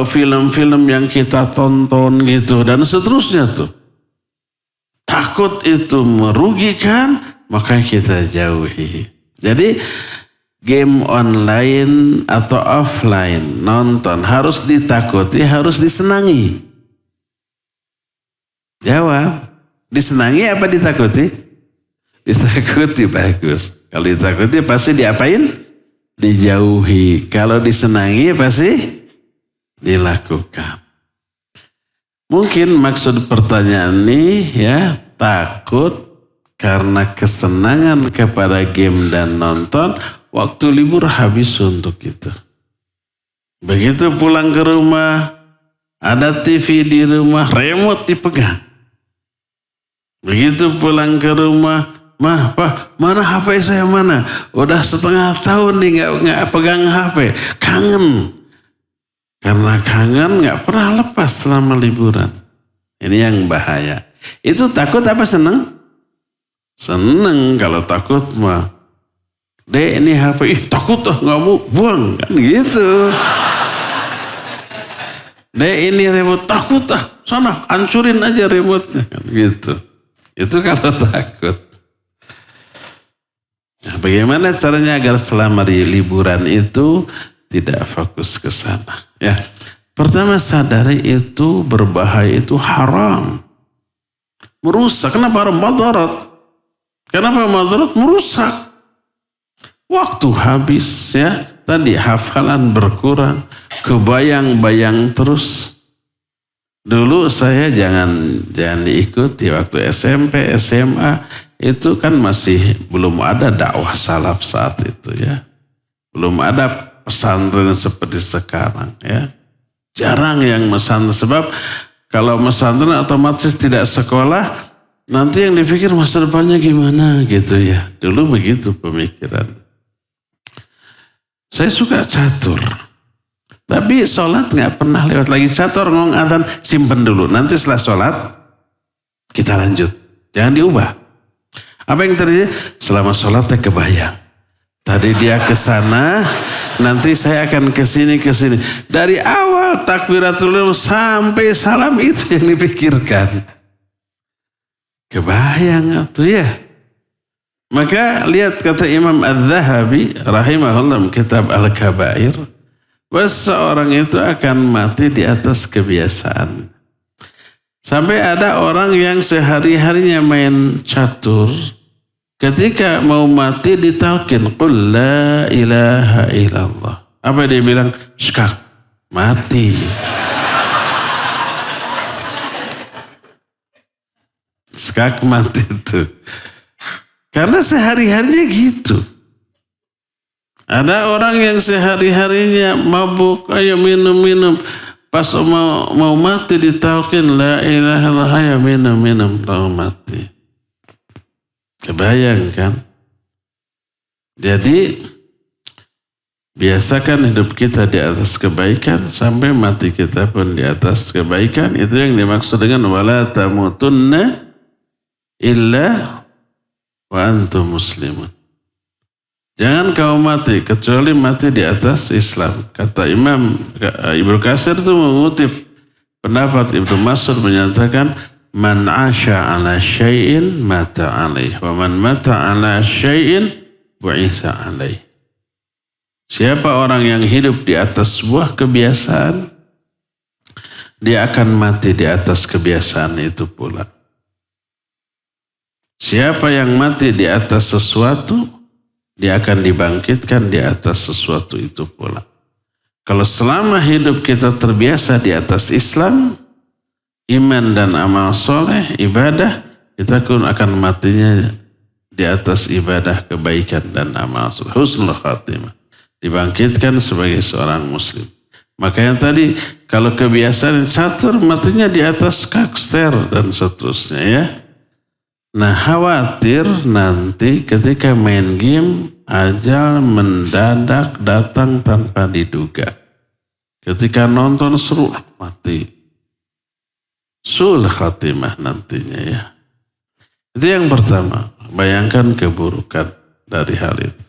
film-film yang kita tonton gitu, dan seterusnya tuh. Takut itu merugikan, maka kita jauhi. Jadi game online atau offline, nonton harus ditakuti, harus disenangi. Jawab, disenangi apa ditakuti? Ditakuti, bagus. Kalau ditakuti pasti diapain? Dijauhi. Kalau disenangi pasti dilakukan. Mungkin maksud pertanyaan ini ya, takut karena kesenangan kepada game dan nonton, waktu libur habis untuk itu. Begitu pulang ke rumah, ada TV di rumah, remote dipegang. Begitu pulang ke rumah, Mah, Pak, mana HP saya mana? Udah setengah tahun nih nggak pegang HP. Kangen. Karena kangen nggak pernah lepas selama liburan. Ini yang bahaya. Itu takut apa seneng? Seneng. Kalau takut mah, Dek ini HP, takut nggak mau buang, kan gitu. Dek ini remote, takut sana hancurin aja remote-nya, kan gitu. Itu kalau takut. Nah, bagaimana caranya agar selama di liburan itu tidak fokus ke sana? Ya, pertama sadari itu berbahaya, itu haram, merusak. Kenapa haram? Madarat. Kenapa madarat? Merusak. Waktu habis ya, tadi hafalan berkurang, kebayang-bayang terus. Dulu saya jangan diikuti waktu SMP, SMA, itu kan masih belum ada dakwah salaf saat itu ya. Belum ada pesantren seperti sekarang ya. Jarang yang pesantren, sebab Kalau pesantren otomatis tidak sekolah, nanti yang dipikir masa depannya gimana gitu ya. Dulu begitu pemikiran. Saya suka catur. Tapi sholat nggak pernah lewat lagi catur, ngomong adzan, simpen dulu. Nanti setelah sholat, kita lanjut. Jangan diubah. Apa yang terjadi? Selama sholatnya kebayang. Tadi dia ke sana, nanti saya akan ke sini. Dari awal takbiratul ihram sampai salam itu yang dipikirkan. Kebayang tuh ya. Maka lihat kata Imam Az-Zahabi rahimahullah kitab Al-Kabair, bahwa seorang itu akan mati di atas kebiasaan. Sampai ada orang yang sehari-harinya main catur, ketika mau mati ditalkin, qul la ilaha illallah. Apa dia bilang? Skak, mati. Skak mati itu. Karena sehari-harinya gitu. Ada orang yang sehari-harinya mabuk, ayo minum. Pas mau mati ditalkin, la ilaha illallah, ayo minum, tahu mati. Kebayang kan? Jadi biasakan hidup kita di atas kebaikan sampai mati kita pun di atas kebaikan. Itu yang dimaksud dengan wala tamutunna illa wa antum muslimun. Jangan kau mati kecuali mati di atas Islam. Kata Imam Ibnu Katsir itu mengutip pendapat Ibnu Mas'ud menyatakan man asha ala syai'in mata alaih wa man mata ala syai'in bu'itsa alaih. Siapa orang yang hidup di atas sebuah kebiasaan, dia akan mati di atas kebiasaan itu pula. Siapa yang mati di atas sesuatu, dia akan dibangkitkan di atas sesuatu itu pula. Kalau selama hidup kita terbiasa di atas Islam, iman dan amal soleh, ibadah, kita pun akan matinya di atas ibadah, kebaikan dan amal soleh. Husnul khatimah. Dibangkitkan sebagai seorang muslim. Makanya tadi kalau kebiasaan catur, matinya di atas kakster dan seterusnya ya. Nah khawatir nanti ketika main game, ajal mendadak datang tanpa diduga. Ketika nonton seru, mati. Sul khatimah nantinya ya. Itu yang pertama. Bayangkan keburukan dari hal itu.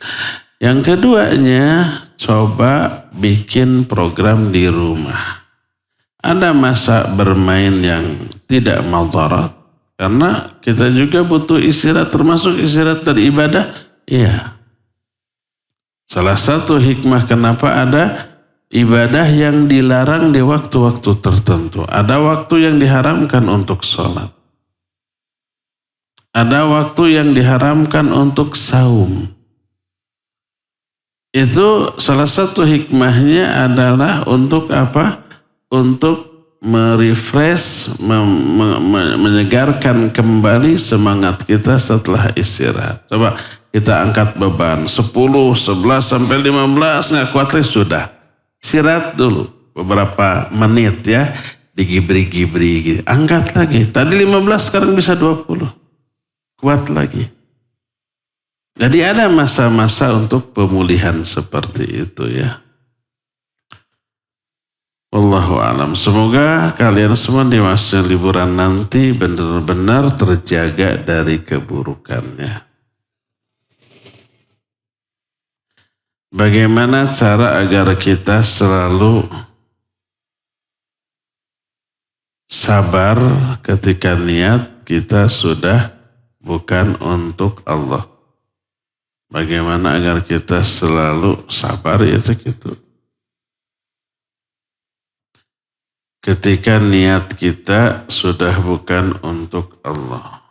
Yang keduanya, coba bikin program di rumah. Ada masa bermain yang tidak madarat. Karena kita juga butuh istirahat, termasuk istirahat dari ibadah. Iya. Salah satu hikmah kenapa ada ibadah yang dilarang di waktu-waktu tertentu. Ada waktu yang diharamkan untuk sholat. Ada waktu yang diharamkan untuk saum. Itu salah satu hikmahnya adalah untuk apa? Untuk merefresh, menyegarkan kembali semangat kita setelah istirahat. Coba kita angkat beban 10, 11, sampai 15, nggak kuat lagi sudah. Istirahat dulu beberapa menit ya, digibri-gibri gitu. Angkat lagi, tadi 15 sekarang bisa 20. Kuat lagi. Jadi ada masa-masa untuk pemulihan seperti itu ya. Wallahu a'lam. Semoga kalian semua di masa liburan nanti benar-benar terjaga dari keburukannya. Bagaimana cara agar kita selalu sabar ketika niat kita sudah bukan untuk Allah? Bagaimana agar kita selalu sabar itu gitu. Ketika niat kita sudah bukan untuk Allah.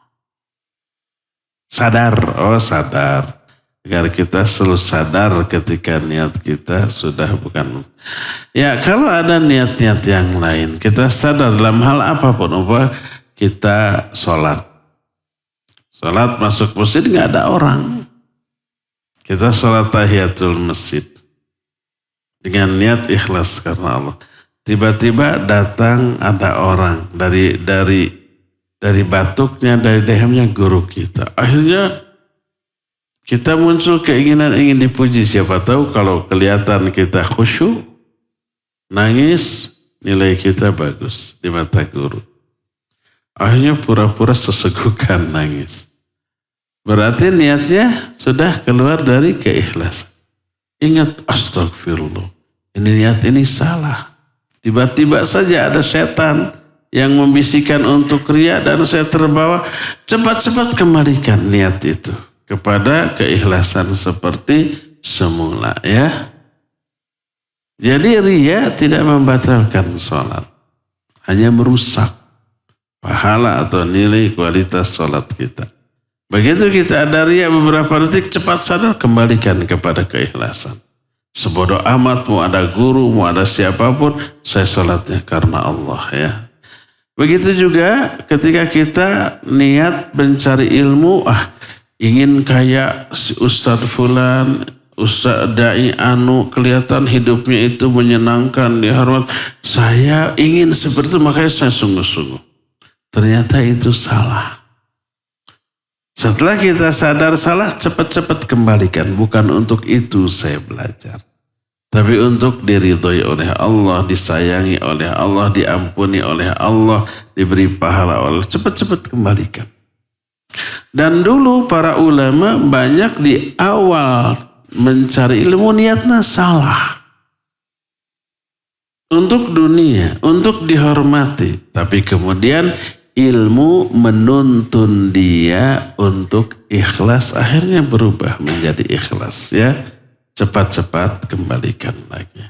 Sadar, sadar. Agar kita selalu sadar ketika niat kita sudah bukan. Ya kalau ada niat-niat yang lain, kita sadar dalam hal apapun. Kita sholat. Sholat masuk masjid gak ada orang. Kita sholat tahiyatul masjid. Dengan niat ikhlas karena Allah. Tiba-tiba datang ada orang dari batuknya, dari dehemnya guru kita. Akhirnya kita muncul keinginan ingin dipuji. Siapa tahu kalau kelihatan kita khusyuk, nangis, nilai kita bagus di mata guru. Akhirnya pura-pura sesegukan nangis. Berarti niatnya sudah keluar dari keikhlasan. Ingat, astagfirullah. Ini niat ini salah. Tiba-tiba saja ada setan yang membisikkan untuk riya dan saya terbawa. Cepat-cepat kembalikan niat itu kepada keikhlasan seperti semula ya. Jadi riya tidak membatalkan sholat. Hanya merusak pahala atau nilai kualitas sholat kita. Begitu kita ada riya beberapa detik, cepat sadar kembalikan kepada keikhlasan. Sebodoh amat mau ada guru, mau ada siapapun, saya sholatnya karena Allah ya. Begitu juga ketika kita niat mencari ilmu, ingin kayak si Ustadz Fulan, Ustadz Dai Anu, kelihatan hidupnya itu menyenangkan, dihormat. Saya ingin seperti itu, makanya saya sungguh-sungguh. Ternyata itu salah. Setelah kita sadar salah, cepat-cepat kembalikan. Bukan untuk itu saya belajar. Tapi untuk diridhoi oleh Allah, disayangi oleh Allah, diampuni oleh Allah, diberi pahala oleh Allah. Cepat-cepat kembalikan. Dan dulu para ulama banyak di awal mencari ilmu niatnya salah. Untuk dunia, untuk dihormati. Tapi kemudian ilmu menuntun dia untuk ikhlas, akhirnya berubah menjadi ikhlas ya. Cepat-cepat kembalikan lagi.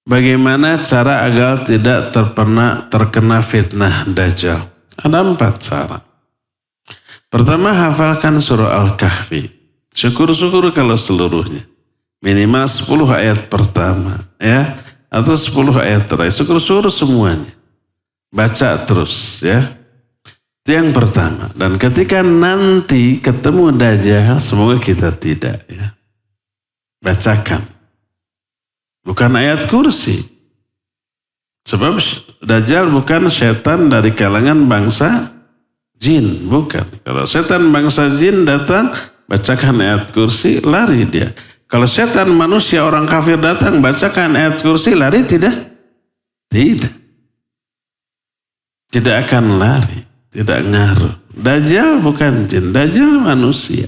Bagaimana cara agar tidak terkena fitnah Dajjal? Ada 4 cara. Pertama, hafalkan surah Al-Kahfi. Syukur-syukur kalau seluruhnya. Minimal 10 ayat pertama ya, atau 10 ayat terakhir. Syukur-syukur semuanya. Baca terus ya. Itu yang pertama. Dan ketika nanti ketemu Dajjal, semoga kita tidak ya. Bacakan. Bukan ayat kursi. Sebab Dajjal bukan setan dari kalangan bangsa jin. Bukan. Kalau setan bangsa jin datang, bacakan ayat kursi, lari dia. Kalau setan manusia orang kafir datang, bacakan ayat kursi, lari tidak? Tidak. Tidak akan lari. Tidak ngaruh. Dajjal bukan jin. Dajjal manusia.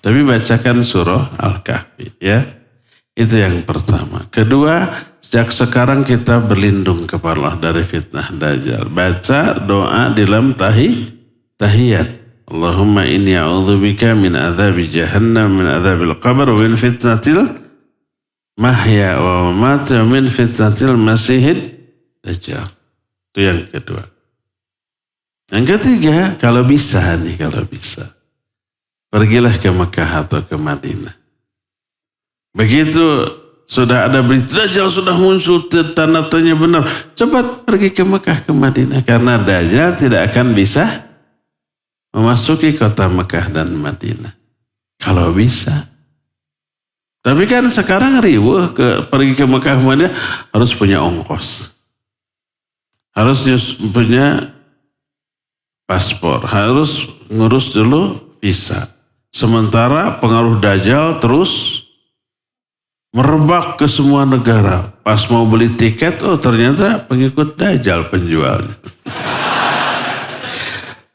Tapi bacakan surah Al-Kahfi ya. Itu yang pertama. Kedua, sejak sekarang kita berlindung kepada Allah dari fitnah Dajjal. Baca doa di dalam tahiyat. Allahumma inni a'udzubika min adzabi jahannam, min adzabil qabr, wa min fitnatil mahya wa mamat, wa min fitnatil masihid Dajjal. Itu yang kedua. Yang ketiga, kalau bisa, pergilah ke Mekah atau ke Madinah. Begitu sudah ada berita Dajjal sudah muncul, tanda-tandanya benar, cepat pergi ke Mekah, ke Madinah. Karena Dajjal tidak akan bisa memasuki kota Mekah dan Madinah. Kalau bisa. Tapi kan sekarang riweuh pergi ke Mekah Madinah harus punya ongkos. Harus punya paspor. Harus ngurus dulu visa. Sementara pengaruh Dajjal terus merebak ke semua negara. Pas mau beli tiket, ternyata pengikut Dajjal penjualnya.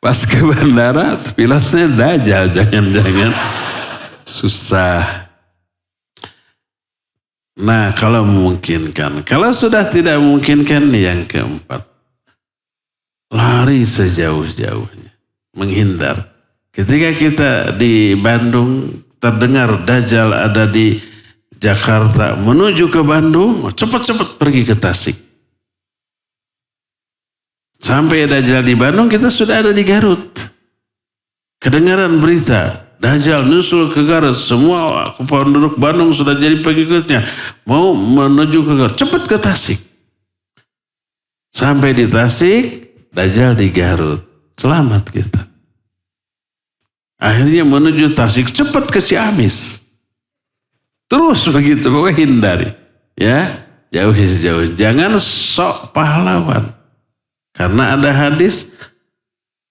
Pas ke bandara, pilotnya Dajjal, jangan-jangan susah. Nah, kalau memungkinkan. Kalau sudah tidak memungkinkan, yang keempat. Lari sejauh-jauhnya. Menghindar. Ketika kita di Bandung, terdengar Dajjal ada di Jakarta, menuju ke Bandung, cepat-cepat pergi ke Tasik. Sampai Dajjal di Bandung, kita sudah ada di Garut. Kedengaran berita, Dajjal nyusul ke Garut. Semua penduduk Bandung sudah jadi pengikutnya. Mau menuju ke Garut, cepat ke Tasik. Sampai di Tasik, Dajjal di Garut. Selamat kita. Akhirnya menuju Tasik, cepat ke Ciamis. Terus begitu, pokoknya hindari. Ya, jauhi sejauh. Jangan sok pahlawan. Karena ada hadis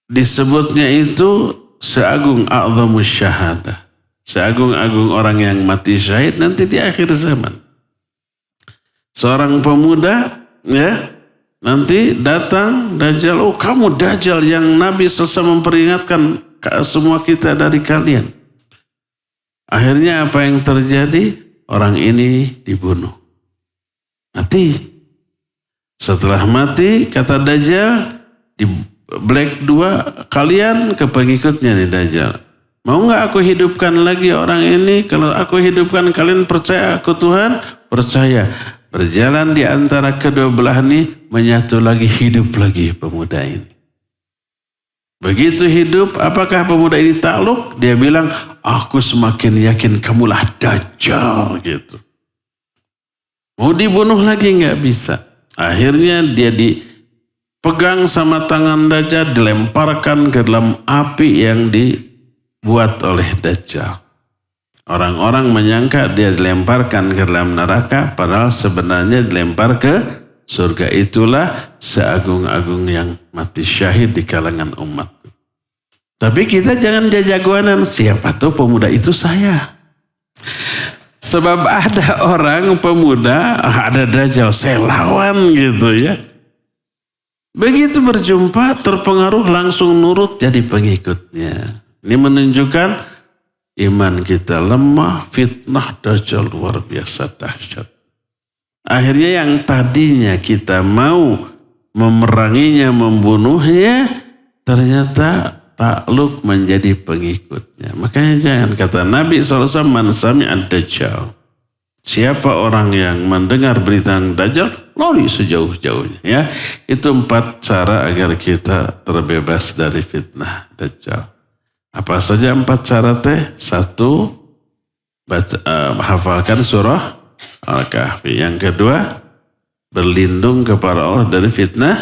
disebutnya itu seagung a'zamus syahadah. Seagung-agung orang yang mati syahid nanti di akhir zaman. Seorang pemuda ya nanti datang Dajjal, oh kamu Dajjal yang Nabi selesai memperingatkan semua kita dari kalian. Akhirnya apa yang terjadi? Orang ini dibunuh. Mati. Setelah mati kata Dajjal di Black 2, kalian ke pengikutnya nih Dajjal. Mau gak aku hidupkan lagi orang ini? Kalau aku hidupkan kalian percaya aku Tuhan? Percaya. Berjalan di antara kedua belah ini, menyatu lagi, hidup lagi pemuda ini. Begitu hidup, apakah pemuda ini takluk? Dia bilang, aku semakin yakin kamulah Dajjal gitu. Mau dibunuh lagi gak bisa. Akhirnya dia dipegang sama tangan Dajjal, dilemparkan ke dalam api yang dibuat oleh Dajjal. Orang-orang menyangka dia dilemparkan ke dalam neraka, padahal sebenarnya dilempar ke surga. Itulah seagung-agung yang mati syahid di kalangan umat. Tapi kita jangan jagoanan, siapa tuh pemuda itu saya. Sebab ada orang pemuda, ada Dajjal, saya lawan gitu ya. Begitu berjumpa, terpengaruh, langsung nurut jadi pengikutnya. Ini menunjukkan iman kita lemah, fitnah Dajjal luar biasa dahsyat. Akhirnya yang tadinya kita mau memeranginya, membunuhnya, ternyata takluk menjadi pengikutnya. Makanya jangan, kata Nabi SAW, man sami'ad Dajjal. Siapa orang yang mendengar berita Dajjal, lari sejauh-jauhnya. Ya, itu 4 cara agar kita terbebas dari fitnah Dajjal. Apa saja 4 cara teh? 1, hafalkan surah Al-Kahfi. Yang kedua, berlindung kepada Allah dari fitnah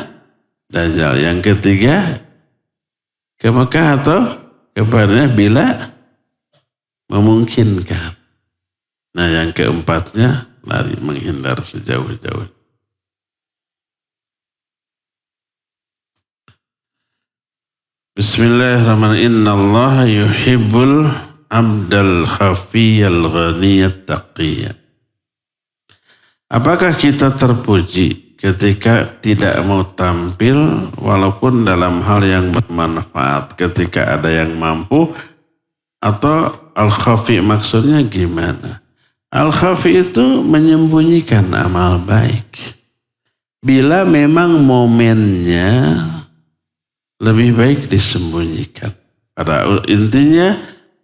Dajjal. Yang ketiga, ke Mekah atau kepadanya bila memungkinkan. Nah yang keempatnya, lari menghindar sejauh-jauh. Bismillahirrahmanirrahim. Innallaha yuhibbul abdal khafiyal ghaniyat taqiyya. Apakah kita terpuji ketika tidak mau tampil walaupun dalam hal yang bermanfaat ketika ada yang mampu? Atau al-khafi maksudnya gimana? Al-khafi itu menyembunyikan amal baik. Bila memang momennya lebih baik disembunyikan. Pada intinya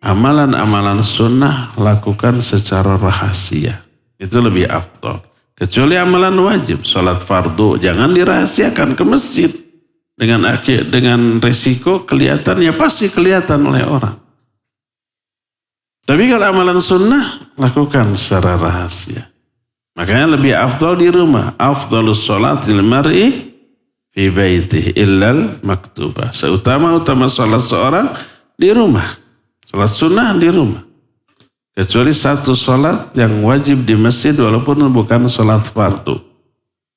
amalan-amalan sunnah lakukan secara rahasia. Itu lebih afdal. Kecuali amalan wajib, sholat fardu jangan dirahasiakan ke masjid. Dengan resiko kelihatannya pasti kelihatan oleh orang. Tapi kalau amalan sunnah lakukan secara rahasia. Makanya lebih afdal di rumah. Afdalus sholatil mar'i fi baitih illal maktubah. Seutama-utama sholat seorang di rumah. Sholat sunnah di rumah. Kecuali 1 sholat yang wajib di masjid walaupun bukan sholat fardu.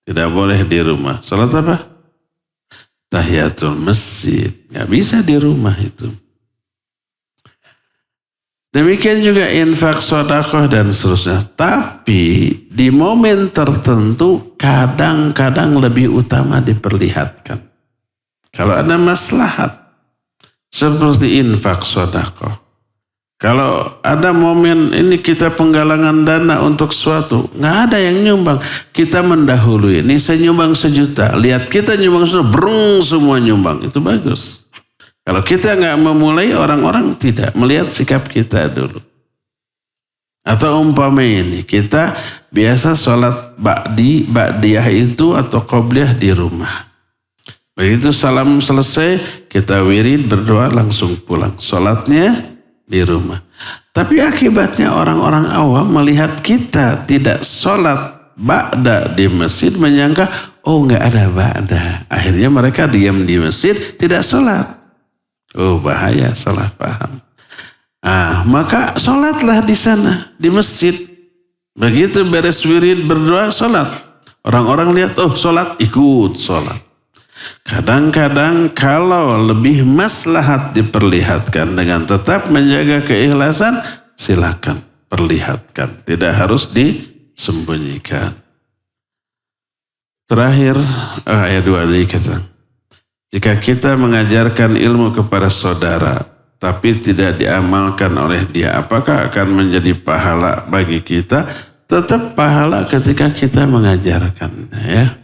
Tidak boleh di rumah. Sholat apa? Tahiyatul masjid. Nggak bisa di rumah itu. Demikian juga infak, sedekah dan seterusnya. Tapi di momen tertentu kadang-kadang lebih utama diperlihatkan. Kalau ada maslahat seperti infak, sedekah. Kalau ada momen ini kita penggalangan dana untuk suatu, nggak ada yang nyumbang. Kita mendahului. Ini saya nyumbang 1 juta. Lihat kita nyumbang brung semua nyumbang. Itu bagus. Kalau kita nggak memulai, orang-orang tidak melihat sikap kita dulu. Atau umpama ini, kita biasa sholat ba'diyah itu atau qobliyah di rumah. Begitu salam selesai, kita wirid berdoa langsung pulang. Sholatnya di rumah. Tapi akibatnya orang-orang awam melihat kita tidak sholat ba'da di masjid, menyangka, oh nggak ada ba'da. Akhirnya mereka diam di masjid, tidak sholat. Oh bahaya, salah paham. Maka sholatlah di sana, di masjid. Begitu beres wirid berdoa, sholat. Orang-orang lihat, sholat, ikut sholat. Kadang-kadang kalau lebih maslahat diperlihatkan dengan tetap menjaga keikhlasan, silakan perlihatkan. Tidak harus disembunyikan. Terakhir, ayat 2 dikatakan, jika kita mengajarkan ilmu kepada saudara, tapi tidak diamalkan oleh dia, apakah akan menjadi pahala bagi kita? Tetap pahala ketika kita mengajarkannya, ya.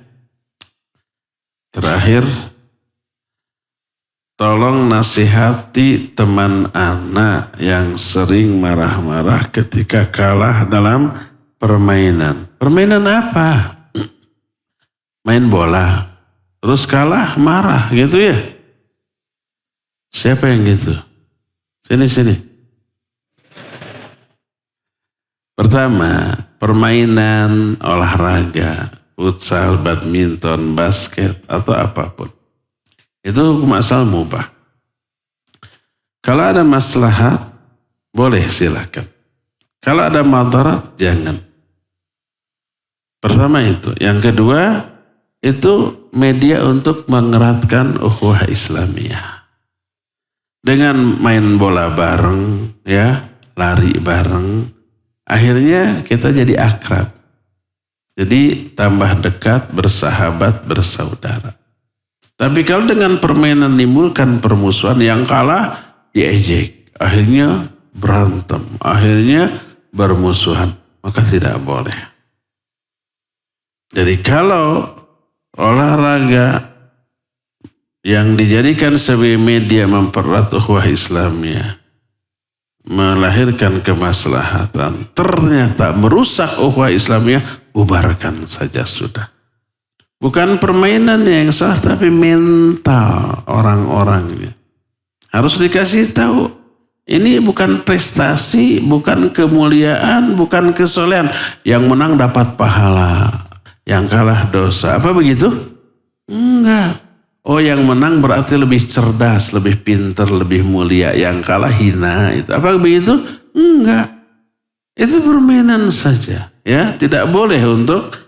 Terakhir, tolong nasihati teman anak yang sering marah-marah ketika kalah dalam permainan. Permainan apa? Main bola. Terus kalah, marah gitu ya? Siapa yang gitu? Sini. Pertama, permainan olahraga, futsal, badminton, basket, atau apapun. Itu hukum asal mubah. Kalau ada maslahat, boleh silakan. Kalau ada madarat, jangan. Pertama itu. Yang kedua, itu media untuk mengeratkan ukhuwah Islamiyah. Dengan main bola bareng, ya, lari bareng, akhirnya kita jadi akrab. Jadi tambah dekat, bersahabat, bersaudara. Tapi kalau dengan permainan menimbulkan permusuhan, yang kalah diejek, akhirnya berantem, akhirnya bermusuhan, maka tidak boleh. Jadi kalau olahraga yang dijadikan sebagai media mempererat ukhuwah Islamiyah, melahirkan kemaslahatan, ternyata merusak ukhuwah Islamiyah, bubarkan saja sudah. Bukan permainan yang salah, tapi mental orang-orangnya. Harus dikasih tahu, ini bukan prestasi, bukan kemuliaan, bukan kesolehan. Yang menang dapat pahala, yang kalah dosa. Apa begitu? Enggak. Oh, yang menang berarti lebih cerdas, lebih pintar, lebih mulia. Yang kalah hina. Itu apa begitu? Enggak. Itu permainan saja, ya. Tidak boleh untuk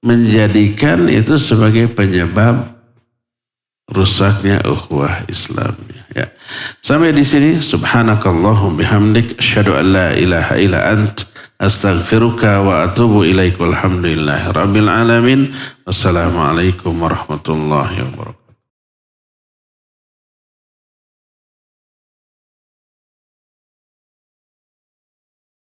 menjadikan itu sebagai penyebab rusaknya ukhuwah Islamiyah, ya. Sampai di sini, subhanakallahum bihamdik, asyhadu an la ilaha illa ant, astaghfiruka wa atubu ilaik, walhamdulillahi rabbil alamin. Wassalamualaikum warahmatullahi wabarakatuh.